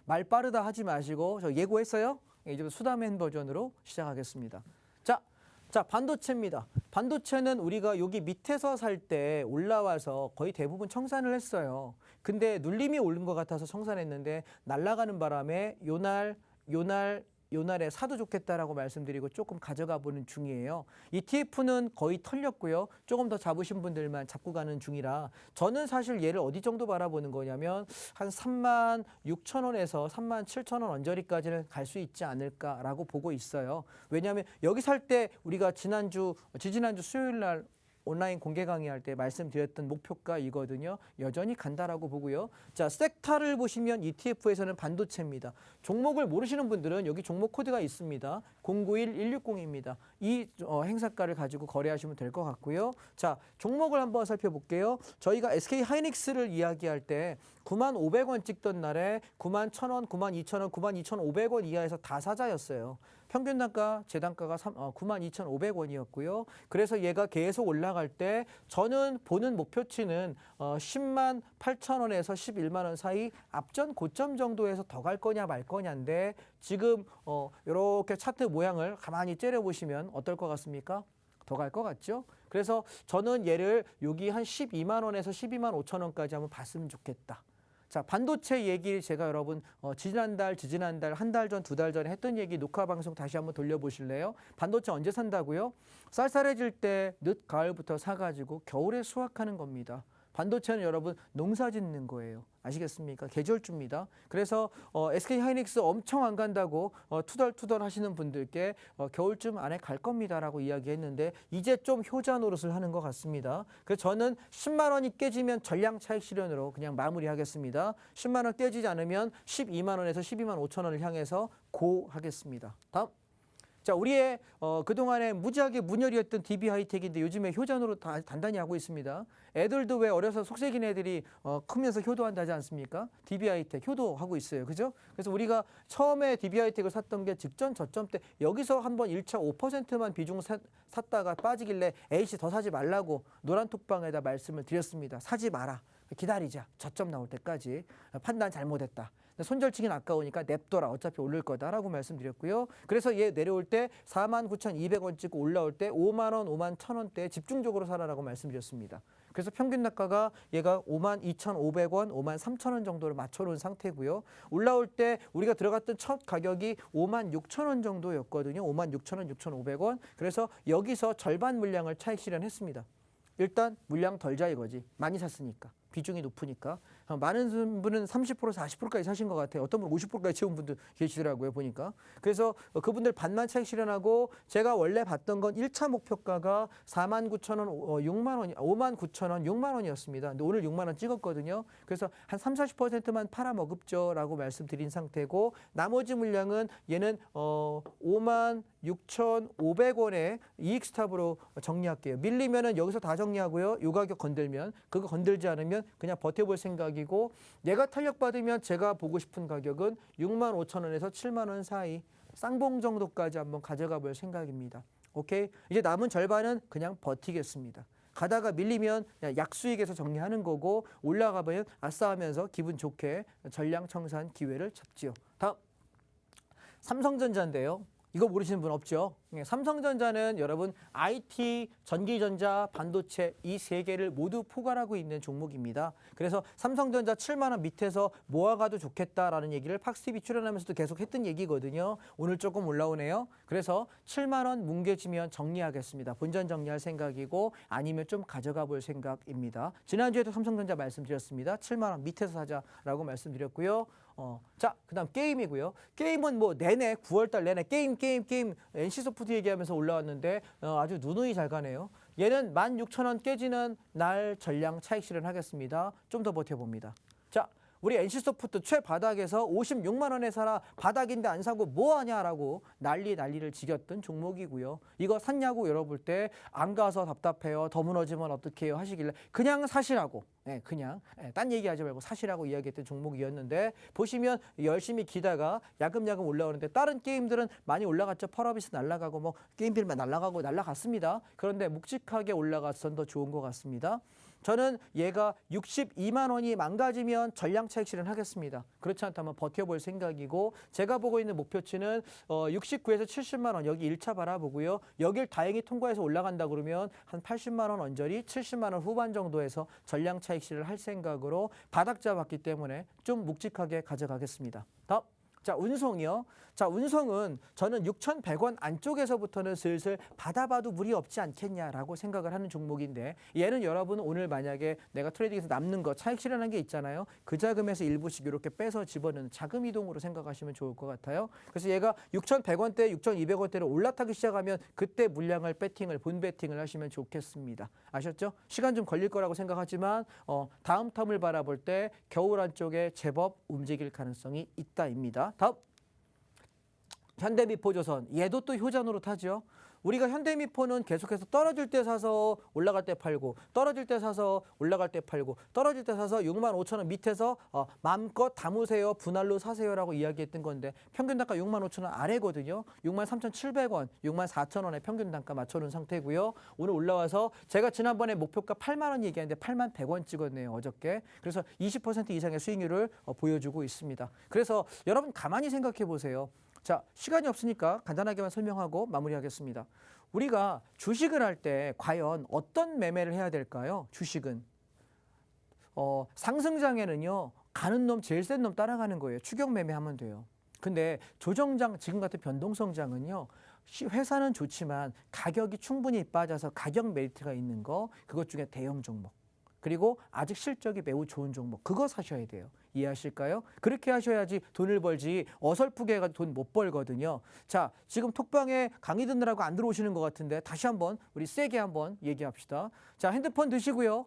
말 빠르다 하지 마시고 저 예고했어요. 이제 수다맨 버전으로 시작하겠습니다. 자, 반도체입니다. 반도체는 우리가 여기 밑에서 살 때 올라와서 거의 대부분 청산을 했어요. 근데 눌림이 오른 것 같아서 청산했는데 날아가는 바람에 요날에 사도 좋겠다라고 말씀드리고 조금 가져가 보는 중이에요. ETF는 거의 털렸고요. 조금 더 잡으신 분들만 잡고 가는 중이라 저는 사실 얘를 어디 정도 바라보는 거냐면 한 36,000원에서 37,000원 언저리까지는 갈 수 있지 않을까라고 보고 있어요. 왜냐하면 여기 살 때 우리가 지지난주 수요일 날 온라인 공개 강의할 때 말씀드렸던 목표가이거든요. 여전히 간다라고 보고요. 자, 섹터를 보시면 ETF에서는 반도체입니다. 종목을 모르시는 분들은 여기 종목 코드가 있습니다. 091160입니다. 이 행사가를 가지고 거래하시면 될 것 같고요. 자, 종목을 한번 살펴볼게요. 저희가 SK 하이닉스를 이야기할 때 95,000원 찍던 날에 91,000원, 92,000원, 92,500원 이하에서 다 사자였어요. 평균 단가, 재단가가 92,500원이었고요. 그래서 얘가 계속 올라갈 때 저는 보는 목표치는 10만 8천원에서 11만 원 사이 앞전 고점 정도에서 더 갈 거냐 말 거냐인데 지금 이렇게 차트 모양을 가만히 째려보시면 어떨 것 같습니까? 더 갈 것 같죠? 그래서 저는 얘를 여기 한 12만 원에서 12만 5천 원까지 한번 봤으면 좋겠다. 자, 반도체 얘기 제가 여러분 지지난달, 한 달 전, 두 달 전에 했던 얘기 녹화 방송 다시 한번 돌려보실래요? 반도체 언제 산다고요? 쌀쌀해질 때 늦 가을부터 사가지고 겨울에 수확하는 겁니다. 반도체는 여러분 농사 짓는 거예요. 아시겠습니까? 계절주입니다. 그래서 SK 하이닉스 엄청 안 간다고 투덜투덜 하시는 분들께 겨울쯤 안에 갈 겁니다라고 이야기했는데 이제 좀 효자 노릇을 하는 것 같습니다. 그래서 저는 10만 원이 깨지면 전량 차익 실현으로 그냥 마무리하겠습니다. 10만 원 깨지지 않으면 12만 원에서 12만 5천 원을 향해서 고 하겠습니다. 다음. 자, 우리의 그동안에 무지하게 문열이었던 DB 하이텍인데 요즘에 효자노로 단단히 하고 있습니다. 애들도 왜 어려서 속색인 애들이 크면서 효도한다지 않습니까? DB 하이텍 효도하고 있어요. 그죠? 그래서 우리가 처음에 DB 하이텍을 샀던 게 직전 저점 때 여기서 한번 1차 5%만 비중 샀다가 빠지길래 A씨 더 사지 말라고 노란톡방에다 말씀을 드렸습니다. 사지 마라. 기다리자. 저점 나올 때까지. 판단 잘못했다. 손절치긴 아까우니까 냅둬라. 어차피 오를 거다라고 말씀드렸고요. 그래서 얘 내려올 때 49,200원 찍고 올라올 때 5만 원, 5만 1,000원대 집중적으로 사라라고 말씀드렸습니다. 그래서 평균 단가가 얘가 52,500원, 53,000원 정도를 맞춰놓은 상태고요. 올라올 때 우리가 들어갔던 첫 가격이 56,000원 정도였거든요. 56,000원, 6,500원. 그래서 여기서 절반 물량을 차익 실현했습니다. 일단 물량 덜자 이거지. 많이 샀으니까. 비중이 높으니까. 많은 분은 30%, 40%까지 사신 것 같아요. 어떤 분은 50%까지 채운 분도 계시더라고요, 보니까. 그래서 그분들 반만 차익 실현하고 제가 원래 봤던 건 1차 목표가가 49,000원, 6만 원, 59,000원, 6만 원이었습니다. 근데 오늘 6만 원 찍었거든요. 그래서 한 30, 40%만 팔아먹읍죠라고 말씀드린 상태고 나머지 물량은 얘는 5만 6,500원에 이익 스탑으로 정리할게요. 밀리면은 여기서 다 정리하고요. 요 가격 건들면 그거 건들지 않으면 그냥 버텨볼 생각이고 얘가 탄력받으면 제가 보고 싶은 가격은 6만 5천 원에서 7만 원 사이 쌍봉 정도까지 한번 가져가 볼 생각입니다. 오케이? 이제 남은 절반은 그냥 버티겠습니다. 가다가 밀리면 약수익에서 정리하는 거고 올라가면 아싸 하면서 기분 좋게 전량 청산 기회를 잡지요. 다음 삼성전자인데요. 이거 모르시는 분 없죠? 삼성전자는 여러분 IT, 전기전자, 반도체 이 세 개를 모두 포괄하고 있는 종목입니다. 그래서 삼성전자 7만 원 밑에서 모아가도 좋겠다라는 얘기를 팍스TV 출연하면서도 계속 했던 얘기거든요. 오늘 조금 올라오네요. 그래서 7만 원 뭉개지면 정리하겠습니다. 본전 정리할 생각이고 아니면 좀 가져가 볼 생각입니다. 지난주에도 삼성전자 말씀드렸습니다. 7만 원 밑에서 사자라고 말씀드렸고요. 자, 그다음 게임이고요. 게임은 뭐 내내 9월달 내내 게임 NC소프트 얘기하면서 올라왔는데 아주 누누이 잘 가네요. 얘는 16,000원 깨지는 날 전량 차익 실현하겠습니다. 좀 더 버텨봅니다. 자, 우리 NC소프트 최바닥에서 56만 원에 사라 바닥인데 안 사고 뭐하냐라고 난리를 지겼던 종목이고요. 이거 샀냐고 열어볼 때 안 가서 답답해요. 더 무너지면 어떡해요 하시길래 그냥 사시라고. 그냥 딴 얘기하지 말고 사시라고 이야기했던 종목이었는데 보시면 열심히 기다가 야금야금 올라오는데 다른 게임들은 많이 올라갔죠. 펄어비스 날아가고 뭐 게임빌만 날아갔습니다. 그런데 묵직하게 올라갔선 더 좋은 것 같습니다. 저는 얘가 62만 원이 망가지면 전량 차익 실현하겠습니다. 그렇지 않다면 버텨볼 생각이고 제가 보고 있는 목표치는 69에서 70만 원 여기 1차 바라보고요. 여길 다행히 통과해서 올라간다 그러면 한 80만 원 언저리 70만 원 후반 정도에서 전량 차익 실현을 할 생각으로 바닥 잡았기 때문에 좀 묵직하게 가져가겠습니다. 다음 자, 운송이요. 자, 운송은 저는 6,100원 안쪽에서부터는 슬슬 받아봐도 무리 없지 않겠냐라고 생각을 하는 종목인데, 얘는 여러분 오늘 만약에 내가 트레이딩에서 남는 거 차익 실현한 게 있잖아요. 그 자금에서 일부씩 이렇게 빼서 집어넣는 자금 이동으로 생각하시면 좋을 것 같아요. 그래서 얘가 6,100원대, 6,200원대로 올라타기 시작하면 그때 물량을 본 배팅을 하시면 좋겠습니다. 아셨죠? 시간 좀 걸릴 거라고 생각하지만 다음 텀을 바라볼 때 겨울 안쪽에 제법 움직일 가능성이 있다입니다. 다음. 현대미포조선, 얘도 또 효자노릇 하죠. 우리가 현대미포는 계속해서 떨어질 때 사서 올라갈 때 팔고, 떨어질 때 사서 올라갈 때 팔고, 떨어질 때 사서 65,000원 밑에서 마음껏 담으세요, 분할로 사세요라고 이야기했던 건데, 평균 단가 65,000원 아래거든요. 63,700원, 64,000원의 평균 단가 맞춰놓은 상태고요. 오늘 올라와서 제가 지난번에 목표가 8만 원 얘기했는데 8100원 찍었네요, 어저께. 그래서 20% 이상의 수익률을 보여주고 있습니다. 그래서 여러분 가만히 생각해 보세요. 자, 시간이 없으니까 간단하게만 설명하고 마무리하겠습니다. 우리가 주식을 할 때 과연 어떤 매매를 해야 될까요? 주식은 상승장에는요, 가는 놈 제일 센 놈 따라가는 거예요. 추격 매매하면 돼요. 근데 조정장, 지금 같은 변동성장은요, 회사는 좋지만 가격이 충분히 빠져서 가격 메리트가 있는 거, 그것 중에 대형 종목, 그리고 아직 실적이 매우 좋은 종목, 그거 사셔야 돼요. 이해하실까요? 그렇게 하셔야지 돈을 벌지, 어설프게 해가지고 돈 못 벌거든요. 자, 지금 톡방에 강의 듣느라고 안 들어오시는 것 같은데 다시 한번 우리 세게 한번 얘기합시다. 자, 핸드폰 드시고요.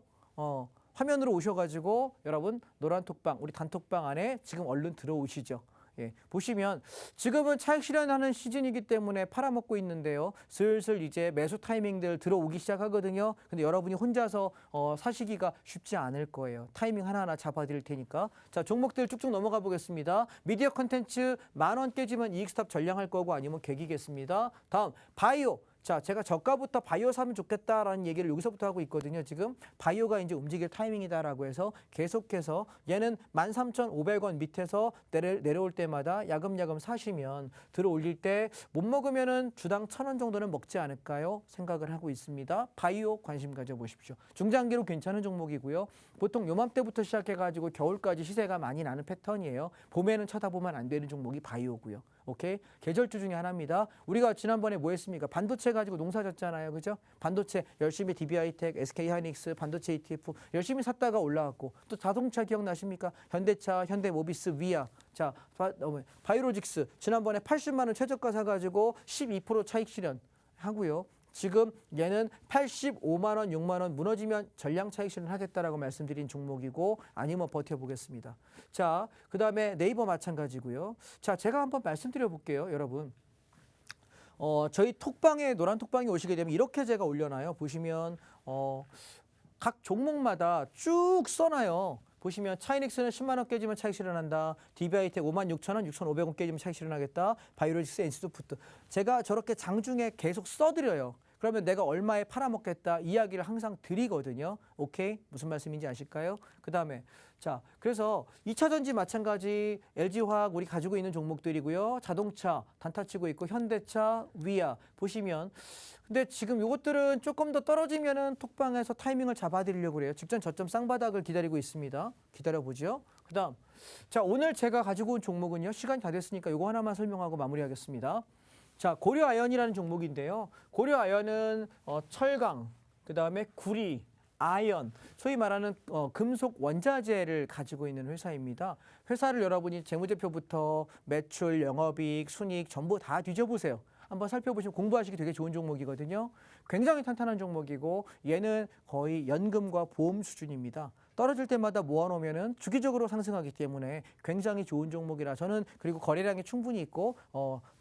화면으로 오셔가지고 여러분 노란 톡방, 우리 단톡방 안에 지금 얼른 들어오시죠. 예, 보시면 지금은 차익 실현하는 시즌이기 때문에 팔아먹고 있는데요. 슬슬 이제 매수 타이밍들 들어오기 시작하거든요. 근데 여러분이 혼자서 사시기가 쉽지 않을 거예요. 타이밍 하나하나 잡아드릴 테니까. 자, 종목들 쭉쭉 넘어가 보겠습니다. 미디어 컨텐츠 10,000원 깨지면 이익 스탑 전량할 거고 아니면 개기겠습니다. 다음 바이오. 자, 제가 저가부터 바이오 사면 좋겠다라는 얘기를 여기서부터 하고 있거든요. 지금 바이오가 이제 움직일 타이밍이다라고 해서 계속해서 얘는 13,500원 밑에서 내려올 때마다 야금야금 사시면 들어올릴 때 못 먹으면은 주당 1,000원 정도는 먹지 않을까요? 생각을 하고 있습니다. 바이오 관심 가져보십시오. 중장기로 괜찮은 종목이고요. 보통 요맘때부터 시작해가지고 겨울까지 시세가 많이 나는 패턴이에요. 봄에는 쳐다보면 안 되는 종목이 바이오고요. 오케이? 계절주 중에 하나입니다. 우리가 지난번에 뭐 했습니까? 반도체 가지고 농사 졌잖아요. 그죠? 반도체 열심히 DB하이텍, SK하이닉스, 반도체 ETF 열심히 샀다가 올라왔고, 또 자동차 기억나십니까? 현대차, 현대모비스, 위아. 자, 바이오로직스 지난번에 80만 원 최저가 사가지고 12% 차익 실현 하고요. 지금 얘는 85만 원, 6만 원 무너지면 전량 차익 실현하겠다라고 말씀드린 종목이고, 아니면 버텨보겠습니다. 자, 그 다음에 네이버 마찬가지고요. 자, 제가 한번 말씀드려 볼게요, 여러분. 저희 톡방에, 노란 톡방에 오시게 되면 이렇게 제가 올려놔요. 보시면 각 종목마다 쭉 써놔요. 보시면 차이닉스는 10만 원 깨지면 차익 실현한다. DB하이텍 56,000원, 6,500원 깨지면 차익 실현하겠다. 바이오로직스, NC소프트. 제가 저렇게 장중에 계속 써드려요. 그러면 내가 얼마에 팔아먹겠다 이야기를 항상 드리거든요. 오케이? 무슨 말씀인지 아실까요? 그 다음에 자, 그래서 2차전지 마찬가지 LG화학 우리 가지고 있는 종목들이고요. 자동차 단타 치고 있고, 현대차, 위아 보시면, 근데 지금 이것들은 조금 더 떨어지면은 톡방에서 타이밍을 잡아드리려고 그래요. 직전 저점 쌍바닥을 기다리고 있습니다. 기다려보죠. 그 다음, 자, 오늘 제가 가지고 온 종목은요. 시간이 다 됐으니까 이거 하나만 설명하고 마무리하겠습니다. 자, 고려아연이라는 종목인데요. 고려아연은 철강, 그 다음에 구리, 아연, 소위 말하는 금속 원자재를 가지고 있는 회사입니다. 회사를 여러분이 재무제표부터 매출, 영업이익, 순이익 전부 다 뒤져보세요. 한번 살펴보시면 공부하시기 되게 좋은 종목이거든요. 굉장히 탄탄한 종목이고, 얘는 거의 연금과 보험 수준입니다. 떨어질 때마다 모아놓으면 주기적으로 상승하기 때문에 굉장히 좋은 종목이라 저는, 그리고 거래량이 충분히 있고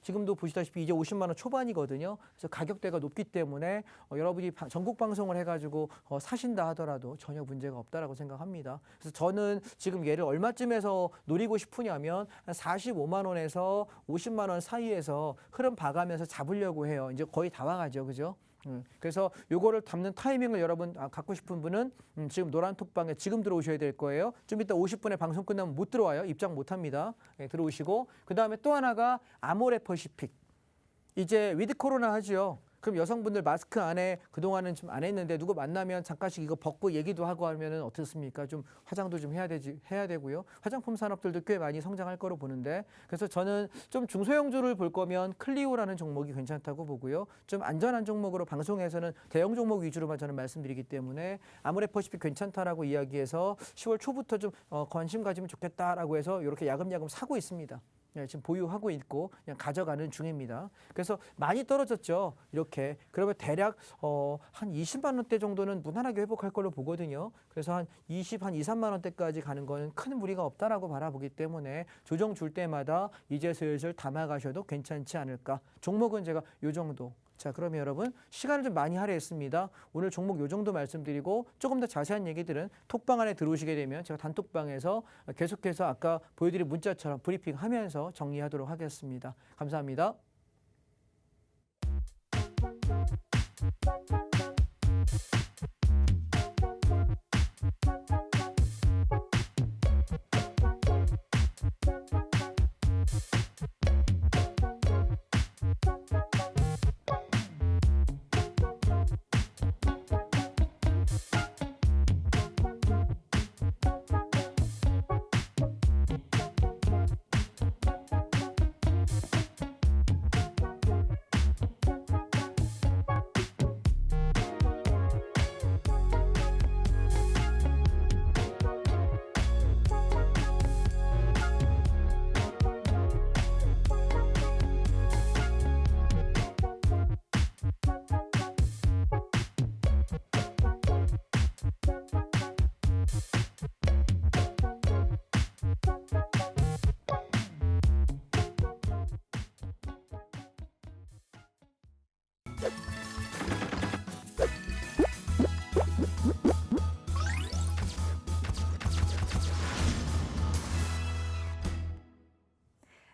지금도 보시다시피 이제 50만 원 초반이거든요. 그래서 가격대가 높기 때문에 여러분이 전국 방송을 해가지고 사신다 하더라도 전혀 문제가 없다라고 생각합니다. 그래서 저는 지금 얘를 얼마쯤에서 노리고 싶으냐면 한 45만 원에서 50만 원 사이에서 흐름 봐가면서 잡으려고 해요. 이제 거의 다 와가죠, 그죠? 그래서 요거를 담는 타이밍을 여러분 갖고 싶은 분은 지금 노란 톡방에 지금 들어오셔야 될 거예요. 좀 이따 50분에 방송 끝나면 못 들어와요. 입장 못 합니다. 네, 들어오시고, 그 다음에 또 하나가 아모레 퍼시픽. 이제 위드 코로나 하죠. 그럼 여성분들 마스크 안에 그동안은 좀 안 했는데 누구 만나면 잠깐씩 이거 벗고 얘기도 하고 하면은 어떻습니까? 좀 화장도 좀 해야 되고요. 화장품 산업들도 꽤 많이 성장할 거로 보는데 그래서 저는 좀 중소형주를 볼 거면 클리오라는 종목이 괜찮다고 보고요. 좀 안전한 종목으로 방송에서는 대형 종목 위주로만 저는 말씀드리기 때문에 아모레퍼시픽 괜찮다라고 이야기해서 10월 초부터 좀 관심 가지면 좋겠다라고 해서 이렇게 야금야금 사고 있습니다. 네, 지금 보유하고 있고 그냥 가져가는 중입니다. 그래서 많이 떨어졌죠. 이렇게 그러면 대략 한 20만 원대 정도는 무난하게 회복할 걸로 보거든요. 그래서 한 2, 3만 원대까지 가는 거는 큰 무리가 없다라고 바라보기 때문에 조정 줄 때마다 이제 슬슬 담아가셔도 괜찮지 않을까. 종목은 제가 요 정도. 자, 그러면 여러분 시간을 좀 많이 할애했습니다. 오늘 종목 요 정도 말씀드리고 조금 더 자세한 얘기들은 톡방 안에 들어오시게 되면 제가 단톡방에서 계속해서 아까 보여드린 문자처럼 브리핑하면서 정리하도록 하겠습니다. 감사합니다.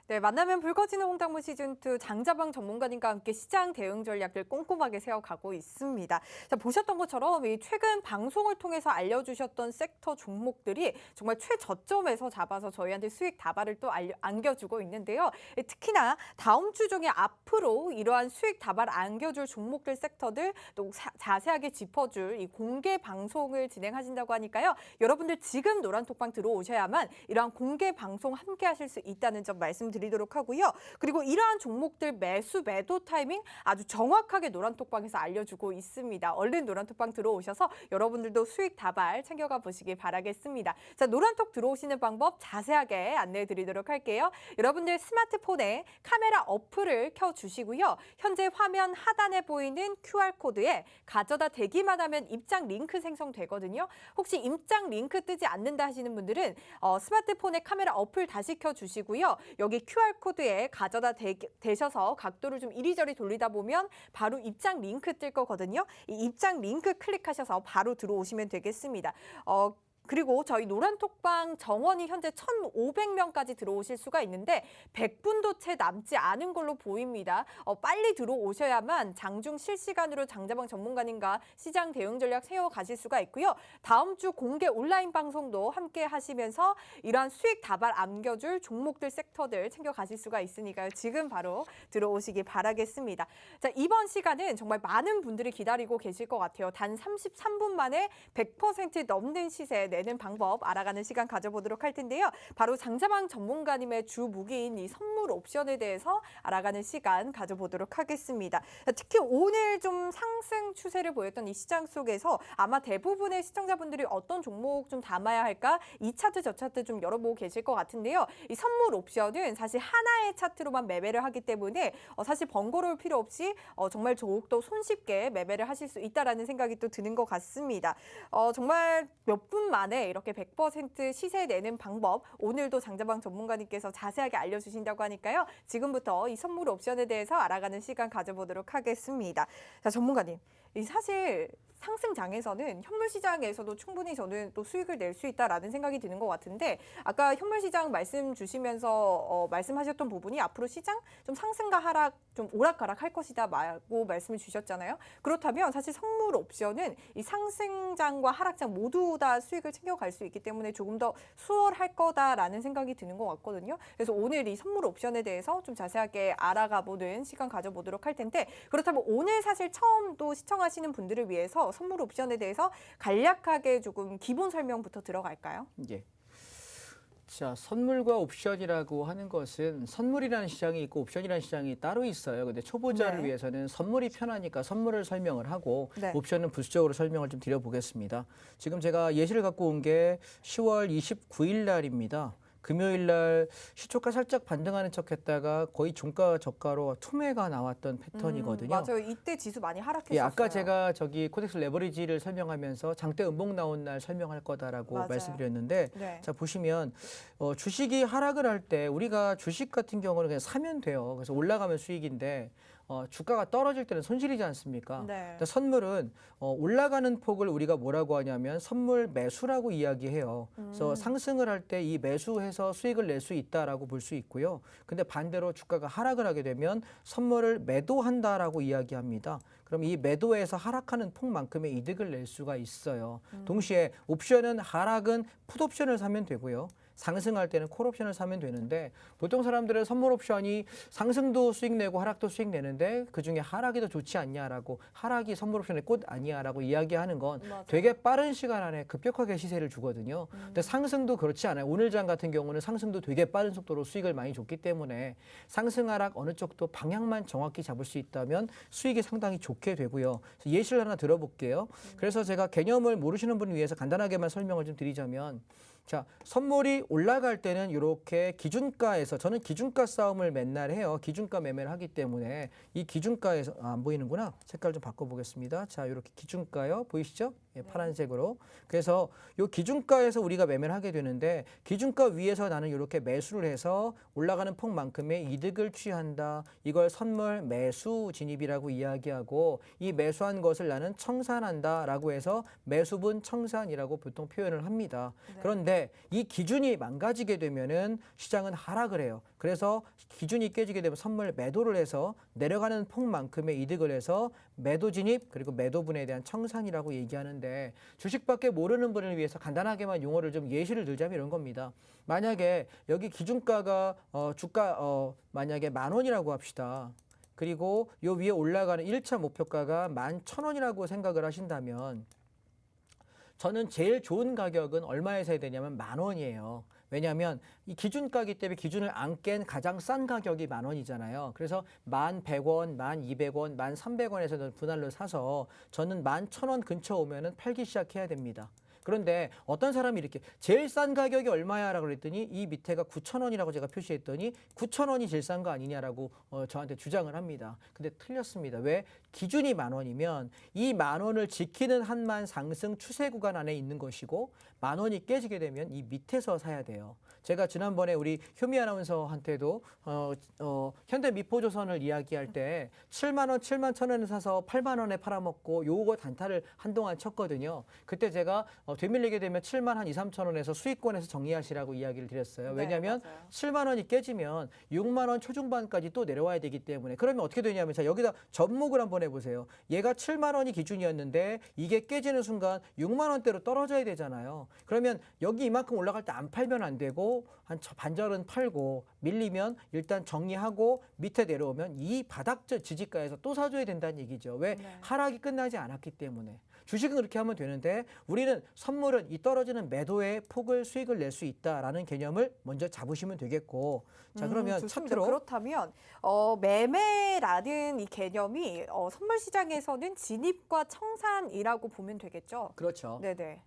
네, 만나면 불 꺼지는 홍당무 시즌2 장자방 전문가님과 함께 시장 대응 전략들 꼼꼼하게 세워가고 있습니다. 자, 보셨던 것처럼 이 최근 방송을 통해서 알려주셨던 섹터 종목들이 정말 최저점에서 잡아서 저희한테 수익 다발을 또 안겨주고 있는데요. 특히나 다음 주 중에 앞으로 이러한 수익 다발 안겨줄 종목들 섹터들 또 자세하게 짚어줄 이 공개 방송을 진행하신다고 하니까요. 여러분들 지금 노란톡방 들어오셔야만 이러한 공개 방송 함께 하실 수 있다는 점 말씀드리도록 하고요. 그리고 이러한 종목들 매수 매도 타이밍 아주 정확하게 노란톡방에서 알려주고 있습니다. 얼른 노란톡방 들어오셔서 여러분들도 수익 다발 챙겨가 보시길 바라겠습니다. 자, 노란톡 들어오시는 방법 자세하게 안내해 드리도록 할게요. 여러분들 스마트폰에 카메라 어플을 켜주시고요. 현재 화면 하단에 보이는 QR코드에 가져다 대기만 하면 입장 링크 생성되거든요. 혹시 입장 링크 뜨지 않는다 하시는 분들은 스마트폰에 카메라 어플 다시 켜주시고요. 여기 QR코드에 가져다 대셔서 각도를 좀 이리저리 돌리다 보면 바로 입장 링크 뜰 거거든요. 이 입장 링크 클릭하셔서 바로 들어오시면 되겠습니다. 그리고 저희 노란톡방 정원이 현재 1,500명까지 들어오실 수가 있는데 100분도 채 남지 않은 걸로 보입니다. 빨리 들어오셔야만 장중 실시간으로 장자방 전문가님과 시장 대응 전략 세워가실 수가 있고요. 다음 주 공개 온라인 방송도 함께 하시면서 이러한 수익 다발 안겨줄 종목들 섹터들 챙겨가실 수가 있으니까요. 지금 바로 들어오시기 바라겠습니다. 자, 이번 시간은 정말 많은 분들이 기다리고 계실 것 같아요. 단 33분 만에 100% 넘는 시세 내는 방법 알아가는 시간 가져보도록 할 텐데요. 바로 장자방 전문가님의 주 무기인 이 선물 옵션에 대해서 알아가는 시간 가져보도록 하겠습니다. 특히 오늘 좀 상승 추세를 보였던 이 시장 속에서 아마 대부분의 시청자분들이 어떤 종목 좀 담아야 할까? 이 차트 저 차트 좀 열어보고 계실 것 같은데요. 이 선물 옵션은 사실 하나의 차트로만 매매를 하기 때문에 사실 번거로울 필요 없이 정말 더욱더 손쉽게 매매를 하실 수 있다라는 생각이 또 드는 것 같습니다. 정말 몇 분 만에 이렇게 100% 시세 내는 방법 오늘도 장자방 전문가님께서 자세하게 알려주신다고 하니까요. 지금부터 이 선물 옵션에 대해서 알아가는 시간 가져보도록 하겠습니다. 자, 전문가님. 이 사실 상승장에서는 현물 시장에서도 충분히 저는 또 수익을 낼 수 있다라는 생각이 드는 것 같은데 아까 현물 시장 말씀 주시면서 말씀하셨던 부분이 앞으로 시장 좀 상승과 하락 좀 오락가락 할 것이다라고 말씀을 주셨잖아요. 그렇다면 사실 선물 옵션은 이 상승장과 하락장 모두 다 수익을 챙겨갈 수 있기 때문에 조금 더 수월할 거다라는 생각이 드는 것 같거든요. 그래서 오늘 이 선물 옵션에 대해서 좀 자세하게 알아가보는 시간 가져보도록 할 텐데 그렇다면 오늘 사실 처음 또 시청하시는 분들을 위해서 선물 옵션에 대해서 간략하게 조금 기본 설명부터 들어갈까요? 예. 자, 선물과 옵션이라고 하는 것은 선물이라는 시장이 있고 옵션이라는 시장이 따로 있어요. 근데 초보자를 네. 위해서는 선물이 편하니까 선물을 설명을 하고 네. 옵션은 부수적으로 설명을 좀 드려보겠습니다. 지금 제가 예시를 갖고 온 게 10월 29일 날입니다. 금요일 날 시초가 살짝 반등하는 척 했다가 거의 종가 저가로 투매가 나왔던 패턴이거든요. 맞아요. 이때 지수 많이 하락했었어요. 예, 아까 제가 저기 코덱스 레버리지를 설명하면서 장대 음봉 나온 날 설명할 거다라고 맞아요. 말씀드렸는데 네. 자 보시면 주식이 하락을 할 때 우리가 주식 같은 경우는 그냥 사면 돼요. 그래서 올라가면 수익인데 주가가 떨어질 때는 손실이지 않습니까? 네. 근데 선물은 올라가는 폭을 우리가 뭐라고 하냐면 선물 매수라고 이야기해요. 그래서 상승을 할 때 이 매수해서 수익을 낼 수 있다라고 볼 수 있고요. 근데 반대로 주가가 하락을 하게 되면 선물을 매도한다라고 이야기합니다. 그럼 이 매도에서 하락하는 폭만큼의 이득을 낼 수가 있어요. 동시에 옵션은 하락은 풋옵션을 사면 되고요. 상승할 때는 콜옵션을 사면 되는데 보통 사람들은 선물 옵션이 상승도 수익 내고 하락도 수익 내는데 그중에 하락이 더 좋지 않냐라고 하락이 선물 옵션의 꽃 아니야라고 이야기하는 건 맞아요. 되게 빠른 시간 안에 급격하게 시세를 주거든요. 근데 상승도 그렇지 않아요. 오늘장 같은 경우는 상승도 되게 빠른 속도로 수익을 많이 줬기 때문에 상승 하락 어느 쪽도 방향만 정확히 잡을 수 있다면 수익이 상당히 좋게 되고요. 그래서 예시를 하나 들어볼게요. 그래서 제가 개념을 모르시는 분을 위해서 간단하게만 설명을 좀 드리자면 자, 선물이 올라갈 때는 이렇게 기준가에서 저는 기준가 싸움을 맨날 해요. 기준가 매매를 하기 때문에 이 기준가에서 안 보이는구나. 색깔 좀 바꿔보겠습니다. 자, 이렇게 기준가요. 보이시죠? 예, 파란색으로. 그래서 이 기준가에서 우리가 매매를 하게 되는데 기준가 위에서 나는 이렇게 매수를 해서 올라가는 폭만큼의 이득을 취한다. 이걸 선물 매수 진입이라고 이야기하고 이 매수한 것을 나는 청산한다라고 해서 매수분 청산이라고 보통 표현을 합니다. 네. 그런데 이 기준이 망가지게 되면은 시장은 하락을 해요. 그래서 기준이 깨지게 되면 선물 매도를 해서 내려가는 폭만큼의 이득을 해서 매도 진입 그리고 매도분에 대한 청산이라고 얘기하는데 주식밖에 모르는 분을 위해서 간단하게만 용어를 좀 예시를 들자면 이런 겁니다. 만약에 여기 기준가가 주가 만약에 10,000원이라고 합시다. 그리고 요 위에 올라가는 1차 목표가가 11,000원이라고 생각을 하신다면 저는 제일 좋은 가격은 얼마에 사야 되냐면 10,000원이에요. 왜냐하면 이 기준가기 때문에 기준을 안 깬 가장 싼 가격이 10,000원이잖아요. 그래서 1,100원, 1,200원, 1,300원에서 분할로 사서 저는 11,000원 근처 오면은 팔기 시작해야 됩니다. 그런데 어떤 사람이 이렇게 제일 싼 가격이 얼마야라고 그랬더니 이 밑에가 9,000원이라고 제가 표시했더니 9,000원이 제일 싼 거 아니냐라고 저한테 주장을 합니다. 근데 틀렸습니다. 왜? 기준이 10,000원이면 이 10,000원을 지키는 한만 상승 추세 구간 안에 있는 것이고 10,000원이 깨지게 되면 이 밑에서 사야 돼요. 제가 지난번에 우리 효미 아나운서한테도 현대 미포조선을 이야기할 때 70,000원, 71,000원에 사서 80,000원에 팔아먹고 요거 단타를 한동안 쳤거든요. 그때 제가 되밀리게 되면 72,000원, 3,000원에서 수익권에서 정리하시라고 이야기를 드렸어요. 왜냐하면 네, 맞아요. 70,000원이 깨지면 60,000원 초중반까지 또 내려와야 되기 때문에 그러면 어떻게 되냐면 자 여기다 접목을 한번 해보세요. 얘가 70,000원이 기준이었는데 이게 깨지는 순간 60,000원대로 떨어져야 되잖아요. 그러면 여기 이만큼 올라갈 때 안 팔면 안 되고 한 반절은 팔고 밀리면 일단 정리하고 밑에 내려오면 이 바닥 지지가에서 또 사줘야 된다는 얘기죠. 왜? 네. 하락이 끝나지 않았기 때문에. 주식은 그렇게 하면 되는데 우리는 선물은 이 떨어지는 매도의 폭을 수익을 낼 수 있다라는 개념을 먼저 잡으시면 되겠고 자 그러면 좋습니다. 차트로 그렇다면 매매라는 이 개념이 선물 시장에서는 진입과 청산이라고 보면 되겠죠. 그렇죠. 네네.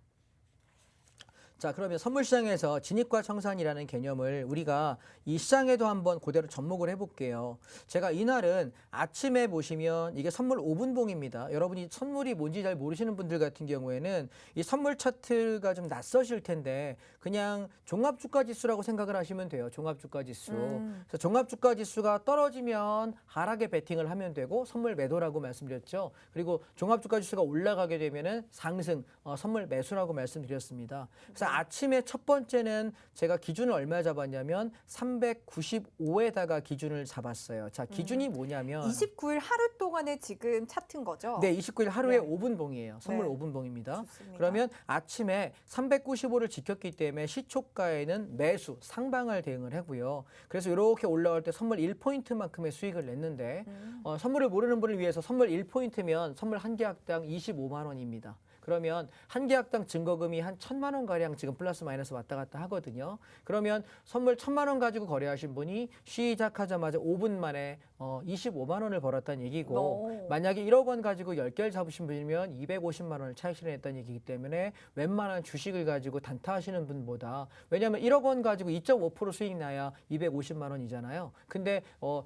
자, 그러면 선물 시장에서 진입과 청산이라는 개념을 우리가 이 시장에도 한번 그대로 접목을 해볼게요. 제가 이날은 아침에 보시면 이게 선물 5분봉입니다. 여러분이 선물이 뭔지 잘 모르시는 분들 같은 경우에는 이 선물 차트가 좀 낯서실 텐데 그냥 종합주가지수라고 생각을 하시면 돼요. 종합주가지수. 그래서 종합주가지수가 떨어지면 하락에 베팅을 하면 되고 선물 매도라고 말씀드렸죠. 그리고 종합주가지수가 올라가게 되면은 상승, 선물 매수라고 말씀드렸습니다. 그래서 아침에 첫 번째는 제가 기준을 얼마 잡았냐면 395에다가 기준을 잡았어요. 자, 기준이 뭐냐면 29일 하루 동안에 지금 차트인 거죠? 네, 29일 하루에 네. 5분봉이에요. 선물 네. 5분봉입니다. 좋습니다. 그러면 아침에 395를 지켰기 때문에 시초가에는 매수, 상방을 대응을 하고요. 그래서 이렇게 올라올 때 선물 1포인트만큼의 수익을 냈는데 선물을 모르는 분을 위해서 선물 1포인트면 선물 한 계약당 25만 원입니다. 그러면 한 계약당 증거금이 한 1,000만 원 가량 지금 플러스 마이너스 왔다 갔다 하거든요. 그러면 선물 1,000만 원 가지고 거래하신 분이 시작하자마자 5분 만에 25만 원을 벌었다는 얘기고 만약에 1억 원 가지고 10개를 잡으신 분이면 250만 원을 차익 실현했다는 얘기이기 때문에 웬만한 주식을 가지고 단타하시는 분보다 왜냐하면 1억 원 가지고 2.5% 수익 나야 250만 원이잖아요. 근데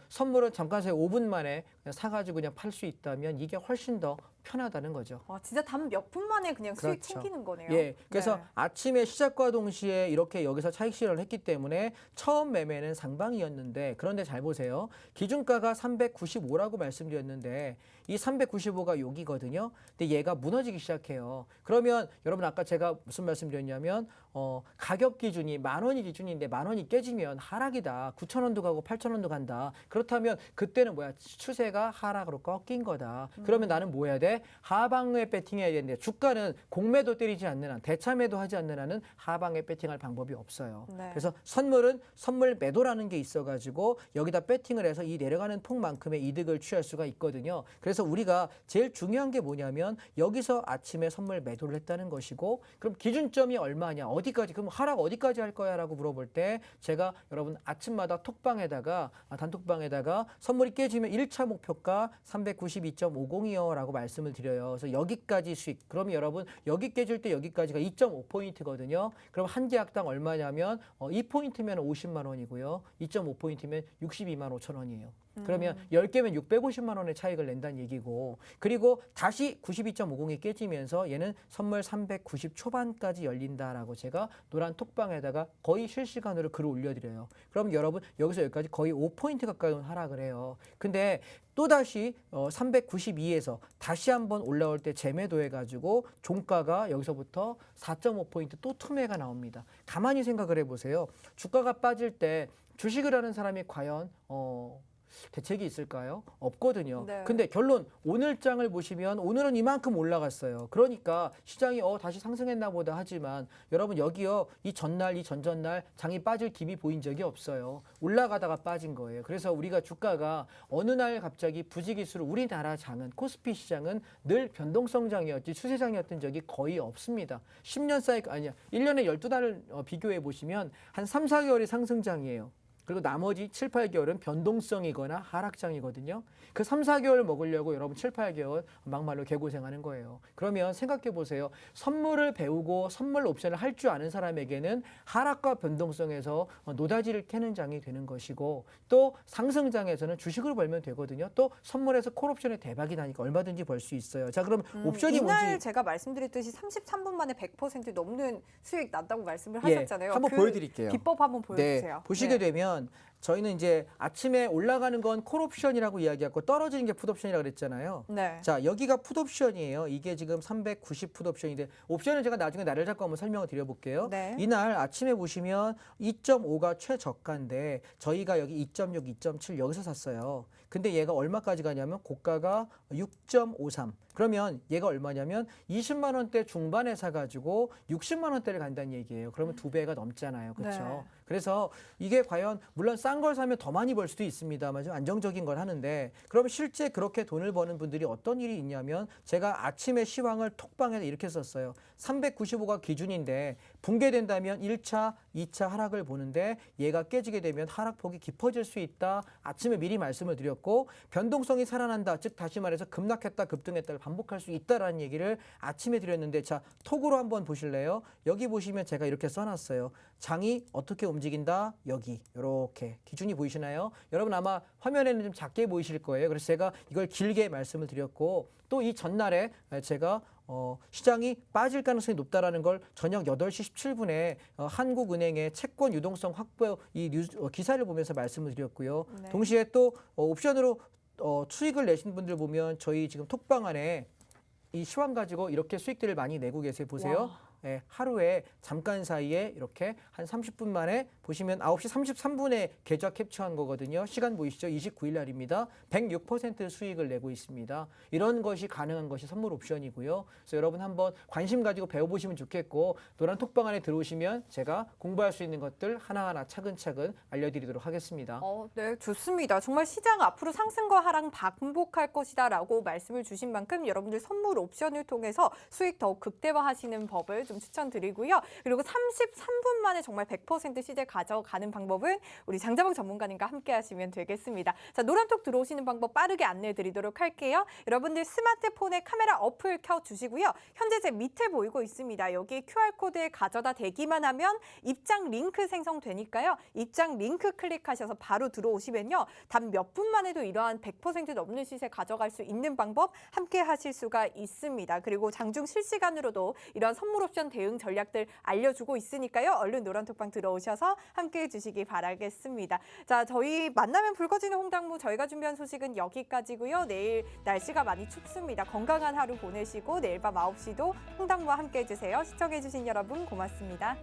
선물은 잠깐 사이 5분 만에 그냥 사가지고 그냥 팔 수 있다면 이게 훨씬 더 편하다는 거죠. 와, 진짜 단 몇 분 만에 그냥 수익 그렇죠. 챙기는 거네요. 예, 그래서 네. 아침에 시작과 동시에 이렇게 여기서 차익 실현을 했기 때문에 처음 매매는 상방이었는데 그런데 잘 보세요. 기준가가 395라고 말씀드렸는데 이 395가 여기거든요. 근데 얘가 무너지기 시작해요. 그러면 여러분 아까 제가 무슨 말씀드렸냐면 가격 기준이 10,000원이 기준인데 10,000원이 깨지면 하락이다. 9,000원도 가고 8,000원도 간다. 그렇다면 그때는 뭐야? 추세가 하락으로 꺾인 거다. 그러면 나는 뭐 해야 돼? 하방에 배팅해야 되는데 주가는 공매도 때리지 않는 한 대차매도 하지 않는 한은 하방에 배팅할 방법이 없어요. 네. 그래서 선물은 선물 매도라는 게 있어가지고 여기다 배팅을 해서 이 내려가는 폭만큼의 이득을 취할 수가 있거든요. 그래서 우리가 제일 중요한 게 뭐냐면 여기서 아침에 선물 매도를 했다는 것이고 그럼 기준점이 얼마냐? 어디까지? 그럼 하락 어디까지 할 거야? 라고 물어볼 때 제가 여러분 아침마다 톡방에다가 단톡방에다가 선물이 깨지면 1차 목표가 392.50이요 라고 말씀을 드려요. 그래서 여기까지 수익. 그러면 여러분 여기 깨질 때 여기까지가 2.5포인트거든요. 그럼 한 계약당 얼마냐면 2포인트면 50만 원이고요. 2.5포인트면 62만 5천 원이에요. 그러면 10개면 650만 원의 차익을 낸다는 얘기고 그리고 다시 92.50이 깨지면서 얘는 선물 390 초반까지 열린다라고 제가 노란 톡방에다가 거의 실시간으로 글을 올려드려요. 그럼 여러분 여기서 여기까지 거의 5포인트 가까운 하락을 해요. 근데 또다시 392에서 다시 한번 올라올 때 재매도해가지고 종가가 여기서부터 4.5포인트 또 투매가 나옵니다. 가만히 생각을 해보세요. 주가가 빠질 때 주식을 하는 사람이 과연 대책이 있을까요? 없거든요. 네. 근데 결론 오늘 장을 보시면 오늘은 이만큼 올라갔어요. 그러니까 시장이 다시 상승했나 보다 하지만 여러분 여기요 이 전날 이 전전날 장이 빠질 기미 보인 적이 없어요. 올라가다가 빠진 거예요. 그래서 우리가 주가가 어느 날 갑자기 부지기수로 우리나라 장은 코스피 시장은 늘 변동성장이었지 추세장이었던 적이 거의 없습니다. 10년 사이클 아니야 1년에 12달을 비교해 보시면 한 3, 4개월이 상승장이에요. 그리고 나머지 7, 8개월은 변동성이거나 하락장이거든요. 그 3, 4개월 먹으려고 여러분 7, 8개월 막말로 개고생하는 거예요. 그러면 생각해 보세요. 선물을 배우고 선물 옵션을 할 줄 아는 사람에게는 하락과 변동성에서 노다지를 캐는 장이 되는 것이고 또 상승장에서는 주식을 벌면 되거든요. 또 선물에서 콜옵션에 대박이 나니까 얼마든지 벌 수 있어요. 자, 그럼 옵션이 이날 뭔지 제가 말씀드렸듯이 33분 만에 100% 넘는 수익 났다고 말씀을 예, 하셨잖아요. 한번 그 보여드릴게요. 비법 한번 보여주세요. 네, 보시게 네. 되면 저희는 이제 아침에 올라가는 건 콜옵션이라고 이야기하고 떨어지는 게 풋옵션이라고 그랬잖아요. 네. 자, 여기가 풋옵션이에요. 이게 지금 390 풋옵션인데 옵션은 제가 나중에 날을 잡고 한번 설명을 드려볼게요. 네. 이날 아침에 보시면 2.5가 최저가인데 저희가 여기 2.6, 2.7 여기서 샀어요. 근데 얘가 얼마까지 가냐면 고가가 6.53. 그러면 얘가 얼마냐면 20만 원대 중반에 사가지고 60만 원대를 간다는 얘기예요. 그러면 2배가 넘잖아요. 그렇죠? 네. 그래서 이게 과연 물론 싼 걸 사면 더 많이 벌 수도 있습니다만 좀 안정적인 걸 하는데 그럼 실제 그렇게 돈을 버는 분들이 어떤 일이 있냐면 제가 아침에 시황을 톡방에서 이렇게 썼어요. 395가 기준인데 붕괴된다면 1차, 2차 하락을 보는데 얘가 깨지게 되면 하락폭이 깊어질 수 있다. 아침에 미리 말씀을 드렸고 변동성이 살아난다. 즉 다시 말해서 급락했다, 급등했다를 반복할 수 있다라는 얘기를 아침에 드렸는데 자, 톡으로 한번 보실래요? 여기 보시면 제가 이렇게 써놨어요. 장이 어떻게 움직인다? 여기 이렇게 기준이 보이시나요? 여러분 아마 화면에는 좀 작게 보이실 거예요. 그래서 제가 이걸 길게 말씀을 드렸고 또 이 전날에 제가 시장이 빠질 가능성이 높다라는 걸 저녁 8시 17분에 한국은행의 채권 유동성 확보 이 기사를 보면서 말씀을 드렸고요. 네. 동시에 또 옵션으로 수익을 내신 분들 보면 저희 지금 톡방 안에 이 시황 가지고 이렇게 수익들을 많이 내고 계세요. 보세요. 예, 하루에 잠깐 사이에 이렇게 한 30분 만에 보시면 9시 33분에 계좌 캡처한 거거든요. 시간 보이시죠? 29일 날입니다. 106% 수익을 내고 있습니다. 이런 것이 가능한 것이 선물 옵션이고요. 그래서 여러분 한번 관심 가지고 배워보시면 좋겠고 노란 톡방 안에 들어오시면 제가 공부할 수 있는 것들 하나하나 차근차근 알려드리도록 하겠습니다. 네, 좋습니다. 정말 시장 앞으로 상승과 하락 반복할 것이다라고 말씀을 주신 만큼 여러분들 선물 옵션을 통해서 수익 더욱 극대화하시는 법을 좀 추천드리고요. 그리고 33분 만에 정말 100% 시세 가져가는 방법은 우리 장자봉 전문가님과 함께 하시면 되겠습니다. 자, 노란톡 들어오시는 방법 빠르게 안내해 드리도록 할게요. 여러분들 스마트폰에 카메라 어플 켜주시고요. 현재 제 밑에 보이고 있습니다. 여기 QR코드에 가져다 대기만 하면 입장 링크 생성되니까요. 입장 링크 클릭하셔서 바로 들어오시면요. 단 몇 분만 해도 이러한 100% 넘는 시세 가져갈 수 있는 방법 함께 하실 수가 있습니다. 그리고 장중 실시간으로도 이러한 선물 옵션 대응 전략들 알려주고 있으니까요. 얼른 노란톡방 들어오셔서 함께해 주시기 바라겠습니다. 자, 저희 만나면 불 꺼지는 홍당무 저희가 준비한 소식은 여기까지고요. 내일 날씨가 많이 춥습니다. 건강한 하루 보내시고 내일 밤 9시도 홍당무와 함께해 주세요. 시청해 주신 여러분 고맙습니다.